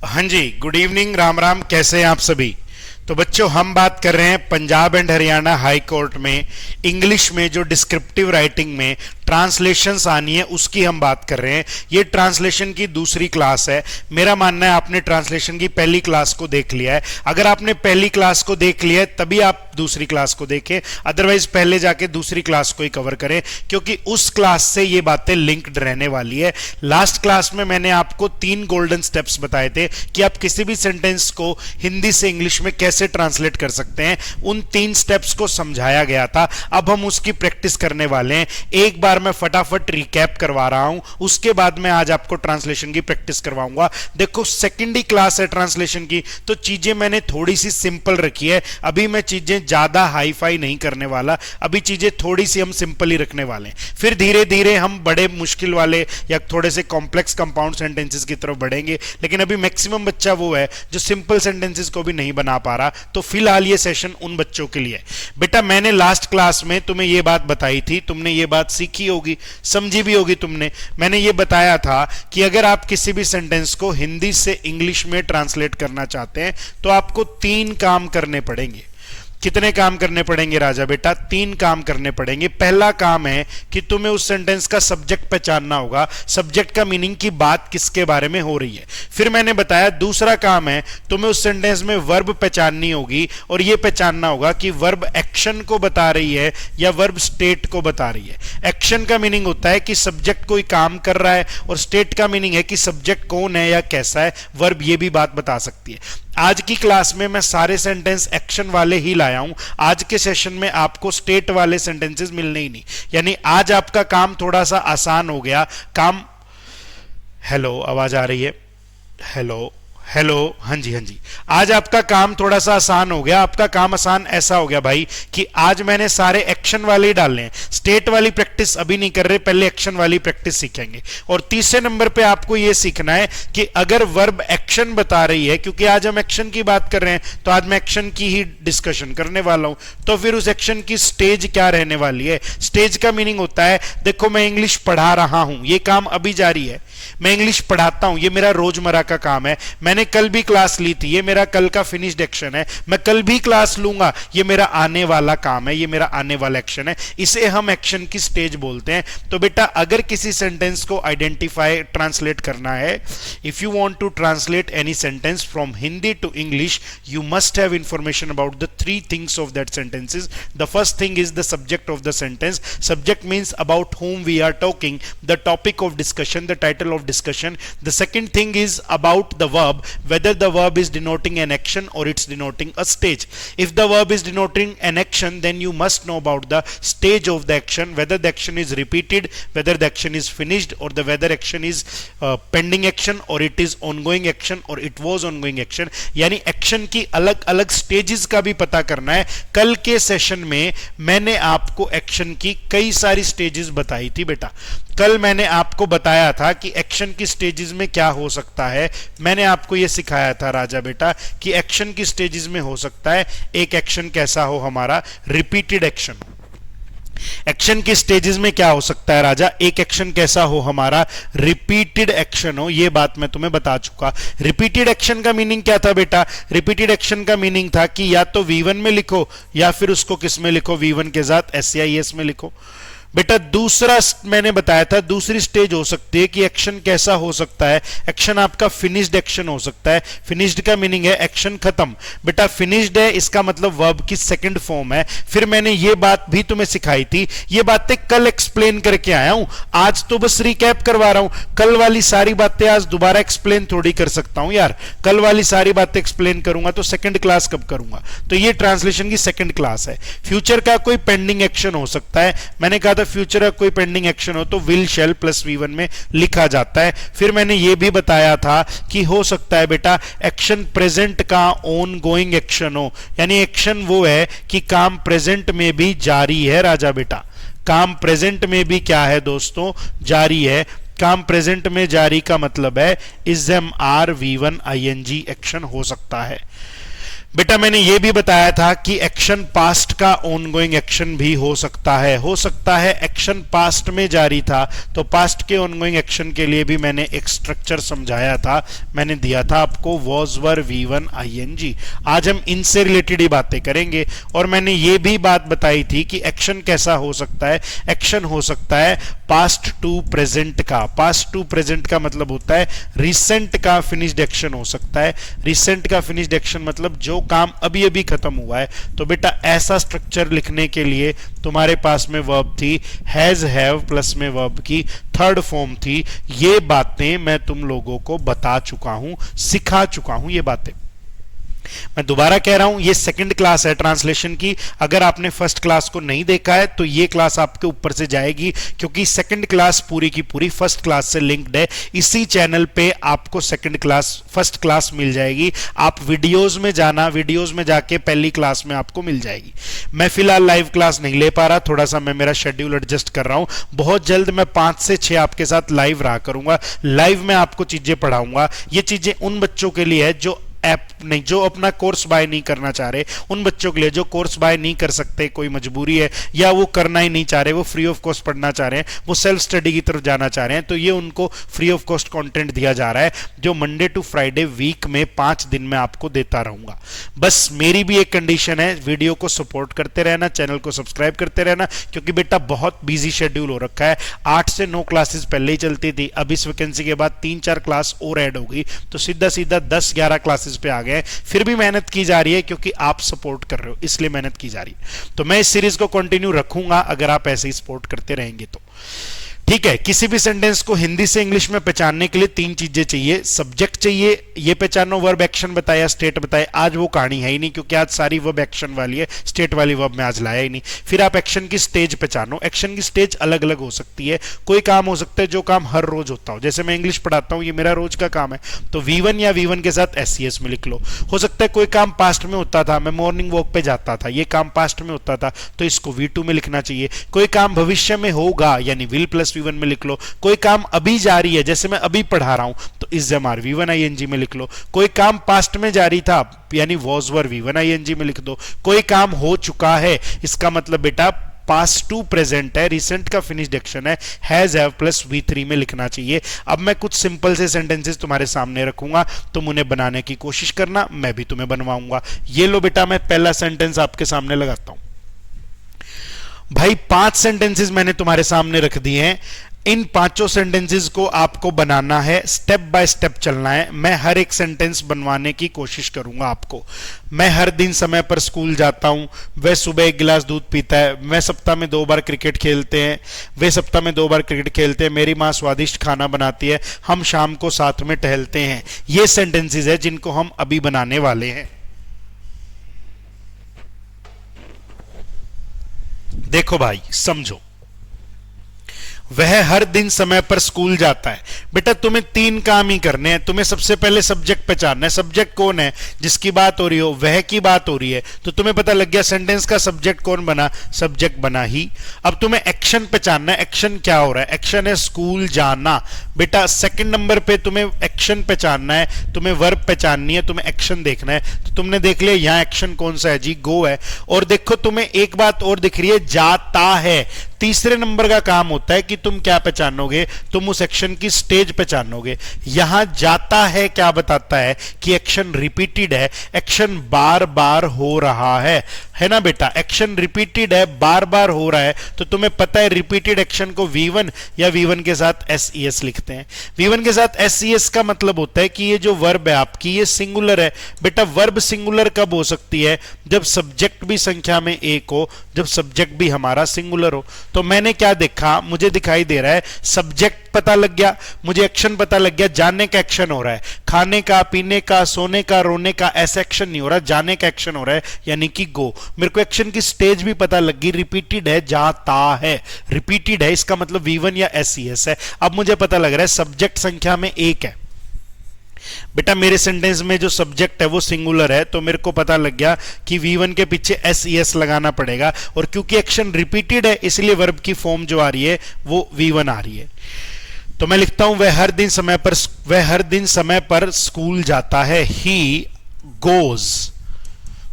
हाँ जी, good evening, Ram Ram. कैसे हैं आप सभी? तो बच्चों, हम बात कर रहे हैं Punjab and Haryana high court में इंग्लिश में जो डिस्क्रिप्टिव राइटिंग में ट्रांसलेशंस आनी है उसकी हम बात कर रहे हैं। ये ट्रांसलेशन की दूसरी क्लास है। मेरा मानना है आपने ट्रांसलेशन की पहली क्लास को देख लिया है। अगर आपने पहली क्लास को देख लिया है तभी आप दूसरी क्लास को देखें, अदरवाइज पहले जाके दूसरी क्लास को ही कवर करें, क्योंकि उस क्लास से ये बातें लिंक्ड रहने वाली है। लास्ट क्लास में मैंने आपको 3 गोल्डन स्टेप्स बताए थे कि आप किसी भी सेंटेंस को हिंदी से इंग्लिश में कैसे ट्रांसलेट कर सकते हैं। उन 3 स्टेप्स को समझाया गया था। अब हम उसकी प्रैक्टिस करने वाले हैं। एक बार मैं फटाफट रिकैप करवा रहा हूं, उसके बाद मैं आज आपको ट्रांसलेशन की प्रैक्टिस करवाऊंगा। देखो, सेकेंड ही क्लास है ट्रांसलेशन की, तो चीजें मैंने थोड़ी सी सिंपल रखी है। अभी मैं चीजें ज्यादा हाई फाई नहीं करने वाला, अभी चीजें थोड़ी सी हम सिंपल ही रखने वाले हैं। फिर धीरे धीरे हम बड़े मुश्किल वाले या थोड़े से कॉम्प्लेक्स कंपाउंड सेंटेंसेस की तरफ बढ़ेंगे। लेकिन अभी मैक्सिमम बच्चा वो है जो सिंपल सेंटेंसेस को भी नहीं बना पा रहा, तो फिलहाल ये सेशन उन बच्चों के लिए। बेटा, मैंने लास्ट क्लास में तुम्हें ये बात बताई थी, तुमने ये बात सीखी होगी, समझी भी होगी तुमने। मैंने ये बताया था कि अगर आप किसी भी सेंटेंस को हिंदी से इंग्लिश में ट्रांसलेट करना चाहते हैं तो आपको 3 काम करने पड़ेंगे। कितने काम करने पड़ेंगे राजा बेटा? 3 काम करने पड़ेंगे। पहला काम है कि तुम्हें उस सेंटेंस का सब्जेक्ट पहचानना होगा, सब्जेक्ट का मीनिंग की बात किसके बारे में हो रही है। फिर मैंने बताया दूसरा काम है तुम्हें उस सेंटेंस में वर्ब पहचाननी होगी, और यह पहचानना होगा कि वर्ब एक्शन को बता रही है या वर्ब स्टेट को बता रही है। एक्शन का मीनिंग होता है कि सब्जेक्ट कोई काम कर रहा है, और स्टेट का मीनिंग है कि सब्जेक्ट कौन है या कैसा है। वर्ब ये भी बात बता सकती है। आज की क्लास में मैं सारे सेंटेंस एक्शन वाले ही लाया हूं। आज के सेशन में आपको स्टेट वाले सेंटेंसेस मिलने ही नहीं, यानी आज आपका काम थोड़ा सा आसान हो गया। काम, हेलो, आवाज आ रही है? हेलो हेलो, हाँ जी हाँ जी। आज आपका काम थोड़ा सा आसान हो गया। आपका काम आसान ऐसा हो गया भाई कि आज मैंने सारे एक्शन वाले ही डालने हैं। स्टेट वाली प्रैक्टिस अभी नहीं कर रहे, पहले एक्शन वाली प्रैक्टिस सीखेंगे। और तीसरे नंबर पे आपको यह सीखना है कि अगर वर्ब एक्शन बता रही है, क्योंकि आज हम एक्शन की बात कर रहे हैं, तो आज मैं एक्शन की ही डिस्कशन करने वाला हूं, तो फिर उस एक्शन की स्टेज क्या रहने वाली है। स्टेज का मीनिंग होता है, देखो मैं इंग्लिश पढ़ा रहा हूं, ये काम अभी जारी है। मैं इंग्लिश पढ़ाता हूं, ये मेरा रोजमर्रा का काम है। मैंने कल भी क्लास ली थी, ये मेरा कल का फिनिश्ड एक्शन है। मैं कल भी क्लास लूंगा, ये मेरा आने वाला काम है, ये मेरा आने वाला एक्शन है। इसे हम एक्शन की स्टेज बोलते हैं। तो बेटा, अगर किसी सेंटेंस को आइडेंटिफाई ट्रांसलेट करना है, if you want to translate any sentence from Hindi to English, you must have information about the 3 things of that sentences. The first thing is the subject of the sentence. Subject means about whom we are talking, the topic of discussion, the title of discussion. The second thing is about the verb, whether the verb is denoting an action or it's denoting a stage. If the verb is denoting an action, then you must know about the stage of the action, whether the action is repeated, whether the action is finished, or the whether action is pending action, or it is ongoing action, or it was ongoing action. यानी action की अलग अलग stages का भी पता करना है। कल के सेशन में मैंने आपको एक्शन की कई सारी स्टेजेस बताई थी बेटा। कल मैंने आपको बताया था कि एक्शन की स्टेजेस में क्या हो सकता है। मैंने आपको यह सिखाया था राजा बेटा कि एक्शन की स्टेजेस में हो सकता है, एक एक्शन कैसा हो हमारा, रिपीटेड एक्शन। एक्शन की स्टेजेस में क्या हो सकता है राजा? एक एक्शन कैसा हो हमारा, रिपीटेड एक्शन हो। यह बात मैं तुम्हें बता चुका। रिपीटेड एक्शन का मीनिंग क्या था बेटा? रिपीटेड एक्शन का मीनिंग था कि या तो V1 में लिखो या फिर उसको किस में लिखो, V1 के साथ SCIS में लिखो। बेटा, दूसरा मैंने बताया था, दूसरी स्टेज हो सकती है कि एक्शन कैसा हो सकता है। एक्शन आपका फिनिश्ड एक्शन हो सकता है। फिनिश्ड का मीनिंग है एक्शन खत्म। बेटा, फिनिश्ड है इसका मतलब वर्ब की सेकंड फॉर्म है। फिर मैंने ये बात भी तुम्हें सिखाई थी, ये बातें कल एक्सप्लेन करके आया हूं, आज तो बस रिकैप करवा रहा हूं। कल वाली सारी बातें आज दोबारा एक्सप्लेन थोड़ी कर सकता हूं यार। कल वाली सारी बातें एक्सप्लेन करूंगा तो सेकंड क्लास कब करूंगा? तो ये ट्रांसलेशन की सेकंड क्लास है। फ्यूचर का कोई पेंडिंग एक्शन हो सकता है। मैंने कहा था फ्यूचर का कोई पेंडिंग एक्शन हो तो विल शैल प्लस V1 में लिखा जाता है। फिर मैंने यह भी बताया था कि हो सकता है बेटा एक्शन प्रेजेंट का ऑन गोइंग एक्शन हो, यानी एक्शन वो है कि काम प्रेजेंट में भी जारी है राजा बेटा। काम प्रेजेंट में भी क्या है दोस्तों? जारी है। काम प्रेजेंट में जारी का मतलब है is am are V1 ing action हो सकता है। बेटा मैंने यह भी बताया था कि एक्शन पास्ट का ऑनगोइंग एक्शन भी हो सकता है एक्शन पास्ट में जारी था, तो पास्ट के ऑनगोइंग एक्शन के लिए भी मैंने एक स्ट्रक्चर समझाया था, मैंने दिया था आपको वॉज वर V1 ING। आज हम इनसे रिलेटेड ही बातें करेंगे। और मैंने ये भी बात बताई थी कि एक्शन कैसा हो सकता है, एक्शन हो सकता है पास्ट टू प्रेजेंट का। पास्ट टू प्रेजेंट का मतलब होता है रिसेंट का फिनिश्ड एक्शन हो सकता है। रिसेंट का फिनिश्ड एक्शन मतलब जो काम अभी अभी खत्म हुआ है। तो बेटा ऐसा स्ट्रक्चर लिखने के लिए तुम्हारे पास में वर्ब थी हैज हैव प्लस में वर्ब की थर्ड फॉर्म थी। ये बातें मैं तुम लोगों को बता चुका हूं, सिखा चुका हूं ये बातें। मैं दोबारा कह रहा हूं, ये सेकंड क्लास है ट्रांसलेशन की। अगर आपने फर्स्ट क्लास को नहीं देखा है तो ये क्लास आपके ऊपर से जाएगी, क्योंकि सेकंड क्लास पूरी की पूरी फर्स्ट क्लास से लिंक्ड है। इसी चैनल पे आपको सेकंड क्लास फर्स्ट क्लास मिल जाएगी। आप वीडियोस में जाना, वीडियोस में जाके पहली क्लास में आपको मिल जाएगी। मैं फिलहाल लाइव क्लास नहीं ले पा रहा, थोड़ा सा मैं मेरा शेड्यूल एडजस्ट कर रहा हूं। बहुत जल्द मैं 5 से 6 आपके साथ लाइव रहा करूंगा। लाइव में आपको चीजें पढ़ाऊंगा। ये चीजें उन बच्चों के लिए है जो ऐप नहीं, जो अपना कोर्स बाय नहीं करना चाह रहे, उन बच्चों के लिए जो कोर्स बाय नहीं कर सकते, कोई मजबूरी है या वो करना ही नहीं चाह रहे, वो फ्री ऑफ कॉस्ट पढ़ना चाह रहे हैं, वो सेल्फ स्टडी की तरफ जाना चाह रहे हैं, तो ये उनको फ्री ऑफ कॉस्ट कंटेंट दिया जा रहा है, जो मंडे टू फ्राइडे वीक में 5 दिन में आपको देता रहूंगा। बस मेरी भी एक कंडीशन है, वीडियो को सपोर्ट करते रहना, चैनल को सब्सक्राइब करते रहना, क्योंकि बेटा बहुत बिजी शेड्यूल हो रखा है। 8 से 9 क्लासेस पहले ही चलती थी, अब इस वैकेंसी के बाद 3-4 क्लास और ऐड होगी, तो सीधा सीधा 10-11 क्लासेस पे आ गए। फिर भी मेहनत की जा रही है क्योंकि आप सपोर्ट कर रहे हो, इसलिए मेहनत की जा रही है। तो मैं इस सीरीज को कंटिन्यू रखूंगा अगर आप ऐसे ही सपोर्ट करते रहेंगे तो। ठीक है, किसी भी सेंटेंस को हिंदी से इंग्लिश में पहचानने के लिए 3 चीजें चाहिए। सब्जेक्ट चाहिए, ये पहचानो, वर्ब एक्शन बताया, स्टेट बताया। आज वो कहानी है ही नहीं, क्योंकि आज सारी वर्ब एक्शन वाली है, स्टेट वाली वर्ब में आज लाया ही नहीं। फिर आप एक्शन की स्टेज पहचानो। एक्शन की स्टेज अलग अलग हो सकती है। कोई काम हो सकता है जो काम हर रोज होता हो, जैसे मैं इंग्लिश पढ़ाता हूं, ये मेरा रोज का काम है, तो V1 या V1 के साथ SES में लिख लो। हो सकता है कोई काम पास्ट में होता था, मैं मॉर्निंग वॉक पे जाता था, ये काम पास्ट में होता था, तो इसको V2 में लिखना चाहिए। कोई काम भविष्य में होगा, यानी विल प्लस V1 में लिख लो। कोई काम अभी जारी है, जैसे मैं अभी पढ़ा रहा हूं, तो इस जमार V1 ING में लिख लो। कोई काम पास्ट में जारी था, यानी वॉज वर V1 ING में लिख दो। कोई काम हो चुका है, इसका मतलब बेटा पास्ट टू प्रेजेंट है, रिसेंट का फिनिश्ड एक्शन है, हैज हैव प्लस V3 में लिखना चाहिए। अब मैं कुछ सिंपल से सेंटेंसेस तुम्हारे सामने रखूंगा, तुम उन्हें बनाने की कोशिश करना, मैं भी तुम्हें बनवाऊंगा। ये लो बेटा, मैं पहला सेंटेंस आपके सामने लगाता हूं। भाई 5 सेंटेंसेस मैंने तुम्हारे सामने रख दिए हैं। इन 5 सेंटेंसेस को आपको बनाना है, स्टेप बाय स्टेप चलना है। मैं हर एक सेंटेंस बनवाने की कोशिश करूंगा आपको। मैं हर दिन समय पर स्कूल जाता हूं, वह सुबह 1 गिलास दूध पीता है, मैं सप्ताह में 2 बार क्रिकेट खेलते हैं, वे सप्ताह में 2 बार क्रिकेट खेलते हैं, मेरी माँ स्वादिष्ट खाना बनाती है, हम शाम को साथ में टहलते हैं। ये सेंटेंसेस है जिनको हम अभी बनाने वाले हैं। देखो भाई, समझो। वह हर दिन समय पर स्कूल जाता है। बेटा तुम्हें 3 काम ही करने हैं। तुम्हें सबसे पहले सब्जेक्ट पहचानना है। सब्जेक्ट कौन है जिसकी बात हो रही हो, वह की बात हो रही है, तो तुम्हें पता लग गया सेंटेंस का सब्जेक्ट कौन बना, सब्जेक्ट बना ही। अब तुम्हें एक्शन पहचानना है, एक्शन क्या हो रहा है, एक्शन है स्कूल जाना। बेटा सेकंड नंबर पे तुम्हें एक्शन पहचानना है, तुम्हें वर्ब पहचाननी है, तुम्हें एक्शन देखना है। तो तुमने देख लिया यहां एक्शन कौन सा है जी, गो है। और देखो तुम्हें एक बात और दिख रही है, जाता है। तीसरे नंबर का काम होता है कि तुम क्या पहचानोगे, तुम उस एक्शन की स्टेज पहचानोगे। यहां जाता है क्या बताता है कि एक्शन रिपीटेड है, एक्शन बार बार हो रहा है ना बेटा। एक्शन रिपीटेड है, बार बार हो रहा है, तो तुम्हें पता है रिपीटेड एक्शन को V1 या V1 के साथ SES लिखते हैं। V1 के साथ SES का मतलब होता है कि ये जो वर्ब है आपकी, ये सिंगुलर है। बेटा वर्ब सिंगुलर कब हो सकती है, जब सब्जेक्ट भी संख्या में 1 हो, जब सब्जेक्ट भी हमारा सिंगुलर हो। तो मैंने क्या देखा, मुझे दिखाई दे रहा है सब्जेक्ट पता लग गया, मुझे एक्शन पता लग गया, जाने का एक्शन हो रहा है। खाने का, पीने का, सोने का, रोने का ऐसा एक्शन नहीं हो रहा, जाने का एक्शन हो रहा है, यानी कि गो। मेरे को एक्शन की स्टेज भी पता लग गई, रिपीटेड है, जाता है, रिपीटेड है, इसका मतलब V1 या SES है। अब मुझे पता लग रहा है सब्जेक्ट संख्या में 1 है। बेटा मेरे सेंटेंस में जो सब्जेक्ट है वो सिंगुलर है, तो मेरे को पता लग गया कि V1 के पीछे SES लगाना पड़ेगा। और क्योंकि एक्शन रिपीटेड है, इसलिए वर्ब की फॉर्म जो आ रही है वो V1 आ रही है। तो मैं लिखता हूं वह हर दिन समय पर स्कूल जाता है, ही गोज।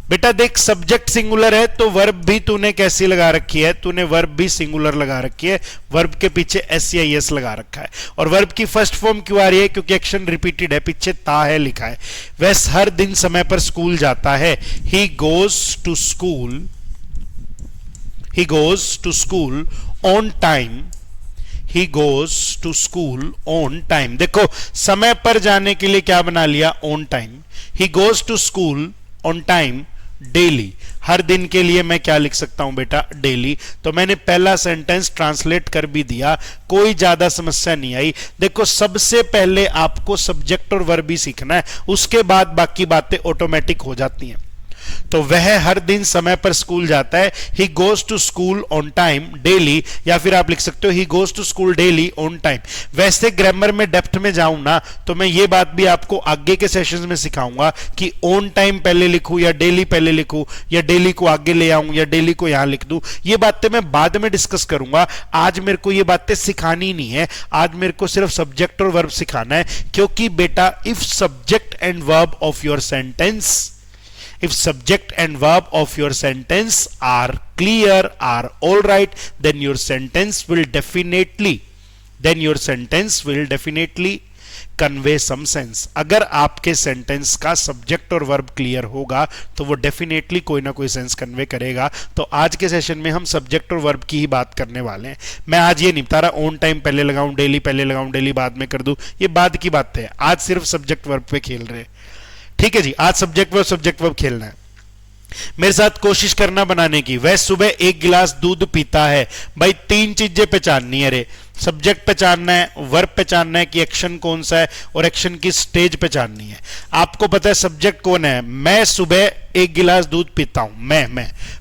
बेटा देख, सब्जेक्ट सिंगुलर है तो वर्ब भी तूने कैसी लगा रखी है, तूने वर्ब भी सिंगुलर लगा रखी है, वर्ब के पीछे एस या एस लगा रखा है। और वर्ब की फर्स्ट फॉर्म क्यों आ रही है? क्योंकि एक्शन रिपीटेड है, पीछे ता है लिखा है। वैस हर दिन समय पर स्कूल जाता है, he goes to school, he goes to school on time, he goes to school on time. देखो समय पर जाने के लिए क्या बना लिया? On time. He goes to school on time daily, हर दिन के लिए मैं क्या लिख सकता हूं बेटा? डेली। तो मैंने पहला सेंटेंस ट्रांसलेट कर भी दिया, कोई ज्यादा समस्या नहीं आई। देखो सबसे पहले आपको सब्जेक्ट और वर्ब ही सीखना है, उसके बाद बाकी बातें ऑटोमेटिक हो जाती हैं। तो वह हर दिन समय पर स्कूल जाता है, he goes to school on time daily, या फिर आप लिख सकते हो he goes to school daily on time. वैसे ग्रामर में डेप्थ में जाऊं ना तो मैं ये बात भी आपको आगे के सेशंस में सिखाऊंगा कि ऑन टाइम पहले लिखूं या डेली पहले लिखूं, या डेली को आगे ले आऊं या डेली को यहां लिख दूं। ये बातें मैं बाद में डिस्कस करूंगा, आज मेरे को ये बातें सिखानी नहीं है, आज मेरे को सिर्फ सब्जेक्ट और वर्ब सिखाना है। क्योंकि बेटा if subject and verb of your sentence, if subject and verb of your sentence are clear, are all right, then your sentence will definitely convey some sense। अगर आपके सेंटेंस का सब्जेक्ट और verb clear होगा तो वो definitely कोई ना कोई सेंस कन्वे करेगा। तो आज के सेशन में हम सब्जेक्ट और वर्ब की ही बात करने वाले हैं। मैं आज ये नहीं बता रहा ऑन टाइम पहले लगाऊं, डेली पहले लगाऊं, डेली बाद में कर दूं, ये बाद की बात है। आज सिर्फ सब्जेक्ट वर्ब पे खेल रहे हैं, ठीक है जी। आज सब्जेक्ट वर्ब खेलना है। मेरे साथ कोशिश करना बनाने की। वह सुबह 1 गिलास दूध पीता है। भाई 3 चीजें पहचाननी है रे, सब्जेक्ट पहचानना है, वर्ब पहचानना है कि एक्शन कौन सा है, और एक्शन की स्टेज पहचाननी है। आपको पता है सब्जेक्ट कौन है? मैं सुबह 1 गिलास दूध पीता हूं,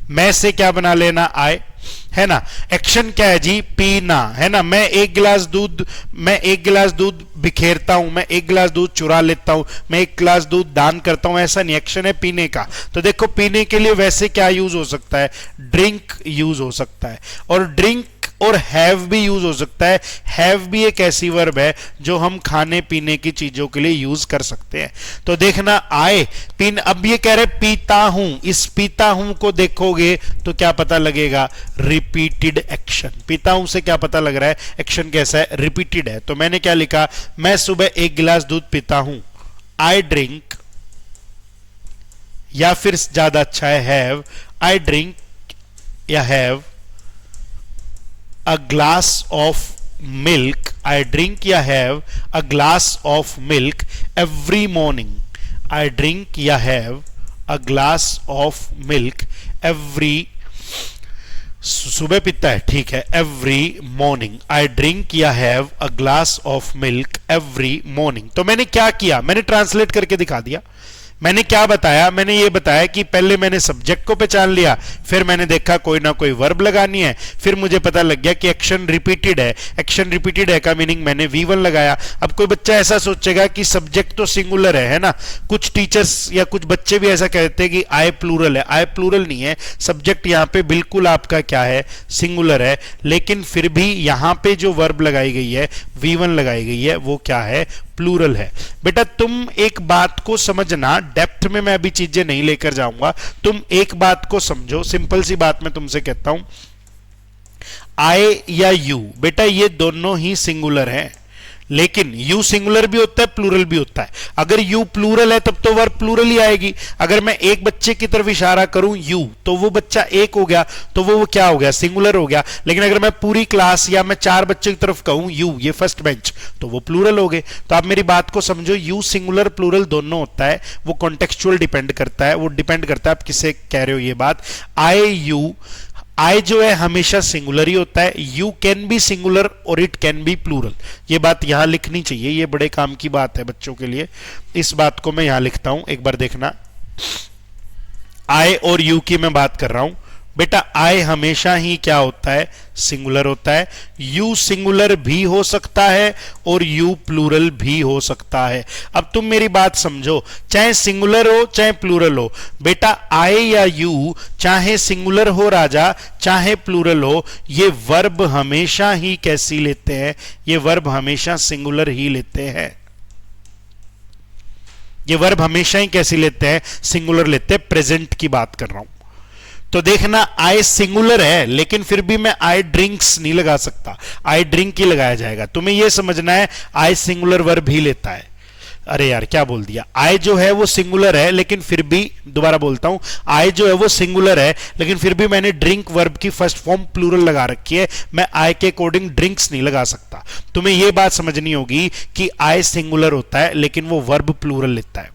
मैं से क्या बना लेना? आए, है ना। एक्शन क्या है जी? पीना, है ना। मैं एक गिलास दूध बिखेरता हूं, मैं 1 गिलास दूध चुरा लेता हूं, मैं 1 गिलास दूध दान करता हूं, ऐसा नहीं। एक्शन है पीने का। तो देखो पीने के लिए वैसे क्या यूज हो सकता है? ड्रिंक यूज हो सकता है, और ड्रिंक और हैव भी यूज हो सकता है। हैव भी एक ऐसी वर्ब है जो हम खाने पीने की चीजों के लिए यूज कर सकते हैं। तो देखना आए, पीन, अब ये कह रहे पीता हूं, इस पीता हूं को देखोगे तो क्या पता लगेगा? Repeated action. पीता हूं से क्या पता लग रहा है? एक्शन कैसा है? रिपीटेड है। तो मैंने क्या लिखा? मैं सुबह 1 गिलास दूध पीता हूं, आई ड्रिंक, या फिर ज्यादा अच्छा है हैव, आई ड्रिंक या have a glass of milk, I drink या have a glass of milk every morning, I drink या have a glass of milk every, सुबह पीता है, ठीक है, every morning, I drink या have a glass of milk every morning। तो मैंने क्या किया? मैंने ट्रांसलेट करके दिखा दिया। मैंने क्या बताया? मैंने ये बताया कि पहले मैंने सब्जेक्ट को पहचान लिया, फिर मैंने देखा कोई ना कोई वर्ब लगानी है, फिर मुझे पता लग गया कि एक्शन रिपीटेड है। एक्शन रिपीटेड है का मीनिंग मैंने V1 लगाया। अब कोई बच्चा ऐसा सोचेगा कि सब्जेक्ट तो सिंगुलर है ना। कुछ टीचर्स या कुछ बच्चे भी ऐसा कहते हैं कि आई प्लूरल है। आई प्लूरल नहीं है, सब्जेक्ट यहाँ पे बिल्कुल आपका क्या है? सिंगुलर है। लेकिन फिर भी यहाँ पे जो वर्ब लगाई गई है, V1 लगाई गई है, वो क्या है? प्लूरल है। बेटा तुम एक बात को समझना, डेप्थ में मैं अभी चीजें नहीं लेकर जाऊंगा, तुम एक बात को समझो। सिंपल सी बात मैं तुमसे कहता हूं, आई या यू, बेटा ये दोनों ही सिंगुलर हैं, लेकिन यू सिंगुलर भी होता है, प्लूरल भी होता है। अगर यू प्लूरल है तब तो वर्ब प्लूरल ही आएगी। अगर मैं एक बच्चे की तरफ इशारा करूं यू, तो वो बच्चा एक हो गया, तो वो क्या हो गया? सिंगुलर हो गया। लेकिन अगर मैं पूरी क्लास या मैं 4 बच्चे की तरफ कहूं यू, ये फर्स्ट बेंच, तो वो प्लूरल हो गए। तो आप मेरी बात को समझो, यू सिंगुलर प्लूरल दोनों होता है, वो कॉन्टेक्चुअल डिपेंड करता है, वो डिपेंड करता है आप किसे कह रहे हो ये बात। आई यू, आई जो है हमेशा सिंगुलर ही होता है, यू कैन बी सिंगुलर और इट कैन बी प्लूरल। ये बात यहां लिखनी चाहिए, ये बड़े काम की बात है बच्चों के लिए। इस बात को मैं यहां लिखता हूं, एक बार देखना। आई और यू की मैं बात कर रहा हूं। बेटा आई हमेशा ही क्या होता है? सिंगुलर होता है। यू सिंगुलर भी हो सकता है और यू प्लूरल भी हो सकता है। अब तुम मेरी बात समझो, चाहे सिंगुलर हो चाहे प्लूरल हो, बेटा आई या यू चाहे सिंगुलर हो राजा, चाहे प्लूरल हो, ये वर्ब हमेशा ही कैसी लेते हैं? ये वर्ब हमेशा सिंगुलर ही लेते हैं। ये वर्ब हमेशा ही कैसी लेते हैं, सिंगुलर लेते हैं। प्रेजेंट की बात कर रहा हूं तो देखना आई सिंगुलर है, लेकिन फिर भी मैं आई ड्रिंक्स नहीं लगा सकता, आई ड्रिंक ही लगाया जाएगा। तुम्हें यह समझना है आई सिंगुलर वर्ब ही लेता है। अरे यार क्या बोल दिया, आई जो है वो सिंगुलर है, लेकिन फिर भी दोबारा बोलता हूं, आई जो है वो सिंगुलर है, लेकिन फिर भी मैंने ड्रिंक वर्ब की फर्स्ट फॉर्म प्लूरल लगा रखी है। मैं आई के अकॉर्डिंग ड्रिंक्स नहीं लगा सकता। तुम्हें यह बात समझनी होगी कि आई सिंगुलर होता है, लेकिन वो वर्ब प्लूरल लेता है।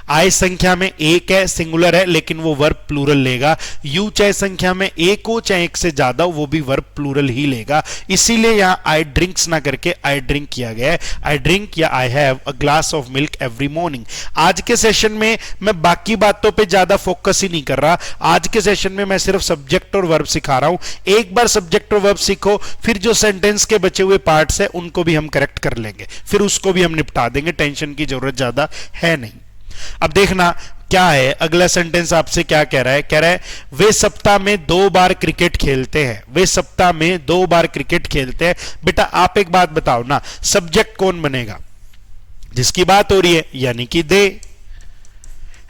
आई संख्या में एक है, सिंगुलर है, लेकिन वो वर्ब प्लूरल लेगा। यू चाहे संख्या में एक हो चाहे एक से ज्यादा हो, वो भी वर्ब प्लूरल ही लेगा। इसीलिए यहां आई ड्रिंक्स ना करके आई ड्रिंक किया गया है। आई ड्रिंक या I have a glass of milk every morning. आज के सेशन में मैं बाकी बातों पे ज्यादा फोकस ही नहीं कर रहा। आज के सेशन में मैं सिर्फ सब्जेक्ट और वर्ब सिखा रहा हूं। एक बार सब्जेक्ट और वर्ब सीखो, फिर जो सेंटेंस के बचे हुए पार्ट्स है उनको भी हम करेक्ट कर लेंगे, फिर उसको भी हम निपटा देंगे। टेंशन की जरूरत ज्यादा है नहीं। अब देखना क्या है अगला सेंटेंस, आपसे क्या कह रहा है, कह रहा है वे सप्ताह में 2 बार क्रिकेट खेलते हैं। वे सप्ताह में 2 बार क्रिकेट खेलते हैं। बेटा आप एक बात बताओ ना, सब्जेक्ट कौन बनेगा, जिसकी बात हो रही है, यानी कि दे,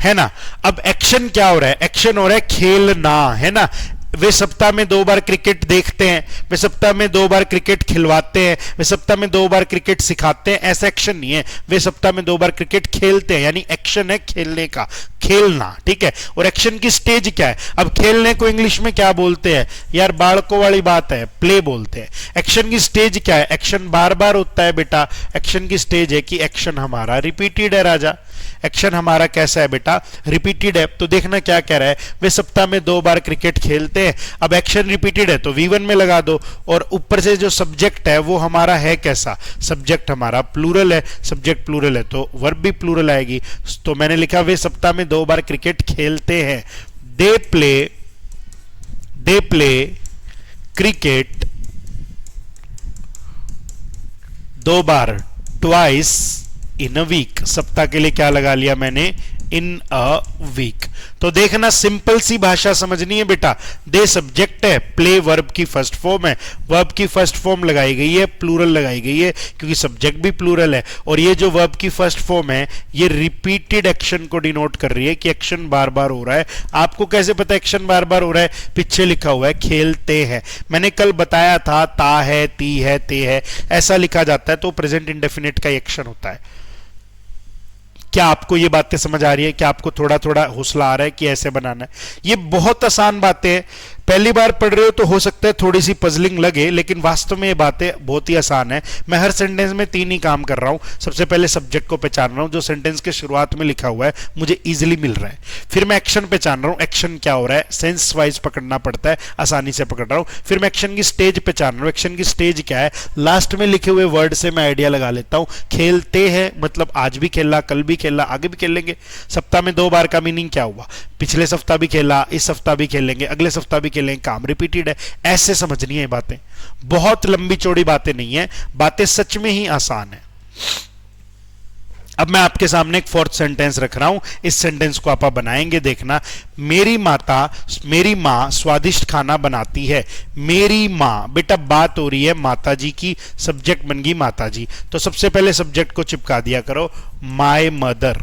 है ना। अब एक्शन क्या हो रहा है, एक्शन हो रहा है खेलना, है ना। वे सप्ताह में 2 बार क्रिकेट देखते हैं, वे सप्ताह में 2 बार क्रिकेट खिलवाते हैं, वे सप्ताह में 2 बार क्रिकेट सिखाते हैं, ऐसा एक्शन नहीं है। वे सप्ताह में 2 बार क्रिकेट खेलते हैं, यानी एक्शन है खेलने का, खेलना, ठीक है। और एक्शन की स्टेज क्या है, अब खेलने को इंग्लिश में क्या बोलते हैं यार, बालकों वाली बात है, प्ले बोलते हैं। एक्शन की स्टेज क्या है, एक्शन बार बार होता है बेटा। एक्शन की स्टेज है कि एक्शन हमारा रिपीटेड है राजा। एक्शन हमारा कैसा है बेटा, रिपीटेड है। तो देखना क्या कह रहा है, वे सप्ताह में 2 बार क्रिकेट खेलते हैं। अब एक्शन रिपीटेड है तो V1 में लगा दो, और ऊपर से जो सब्जेक्ट है वो हमारा है कैसा, सब्जेक्ट हमारा प्लूरल है। सब्जेक्ट प्लूरल है तो वर्ब भी प्लूरल आएगी। तो मैंने लिखा वे सप्ताह में 2 बार क्रिकेट खेलते हैं। दे प्ले क्रिकेट 2 बार, ट्वाइस इन अ वीक। सप्ताह के लिए क्या लगा लिया मैंने, इन अ वीक। तो देखना सिंपल सी भाषा समझनी है बेटा। दे सब्जेक्ट है, प्ले वर्ब की फर्स्ट फॉर्म है, वर्ब की फर्स्ट फॉर्म लगाई गई है, प्लूरल लगाई गई है क्योंकि सब्जेक्ट भी प्लूरल है। और ये जो वर्ब की फर्स्ट फॉर्म है ये रिपीटेड एक्शन को डिनोट कर रही है कि एक्शन बार बार हो रहा है। आपको कैसे पता एक्शन बार बार हो रहा है, पीछे लिखा हुआ है खेलते हैं। मैंने कल बताया था ता है, ती है, ते है, ऐसा लिखा जाता है तो प्रेजेंट इंडेफिनिट का एक्शन होता है। क्या आपको ये बातें समझ आ रही है, क्या आपको थोड़ा थोड़ा हौसला आ रहा है कि ऐसे बनाना है। ये बहुत आसान बातें हैं, पहली बार पढ़ रहे हो तो हो सकता है थोड़ी सी पजलिंग लगे, लेकिन वास्तव में ये बातें बहुत ही आसान है। मैं हर सेंटेंस में 3 ही काम कर रहा हूं। सबसे पहले सब्जेक्ट को पहचान रहा हूं, जो सेंटेंस के शुरुआत में लिखा हुआ है मुझे इजीली मिल रहा है। फिर मैं एक्शन पहचान रहा हूं, एक्शन क्या हो रहा है, सेंस वाइज पकड़ना पड़ता है, आसानी से पकड़ रहा हूं। फिर मैं एक्शन की स्टेज पहचान रहा हूं, एक्शन की स्टेज क्या है, लास्ट में लिखे हुए वर्ड से मैं आइडिया लगा लेता हूं। खेलते हैं मतलब आज भी खेला, कल भी खेला, आगे भी खेलेंगे। सप्ताह में 2 बार का मीनिंग क्या हुआ, पिछले सप्ताह भी खेला, इस सप्ताह भी खेलेंगे, अगले सप्ताह भी खेलेंगे, काम रिपीटेड है। ऐसे समझनी है बातें, बहुत लंबी चौड़ी बातें नहीं है, बातें सच में ही आसान है। अब मैं आपके सामने एक 4th सेंटेंस रख रहा हूं, इस सेंटेंस को आप बनाएंगे, देखना। मेरी मां स्वादिष्ट खाना बनाती है। मेरी मां, बेटा बात हो रही है माता जी की, सब्जेक्ट बन गई माता जी। तो सबसे पहले सब्जेक्ट को चिपका दिया करो, माय मदर।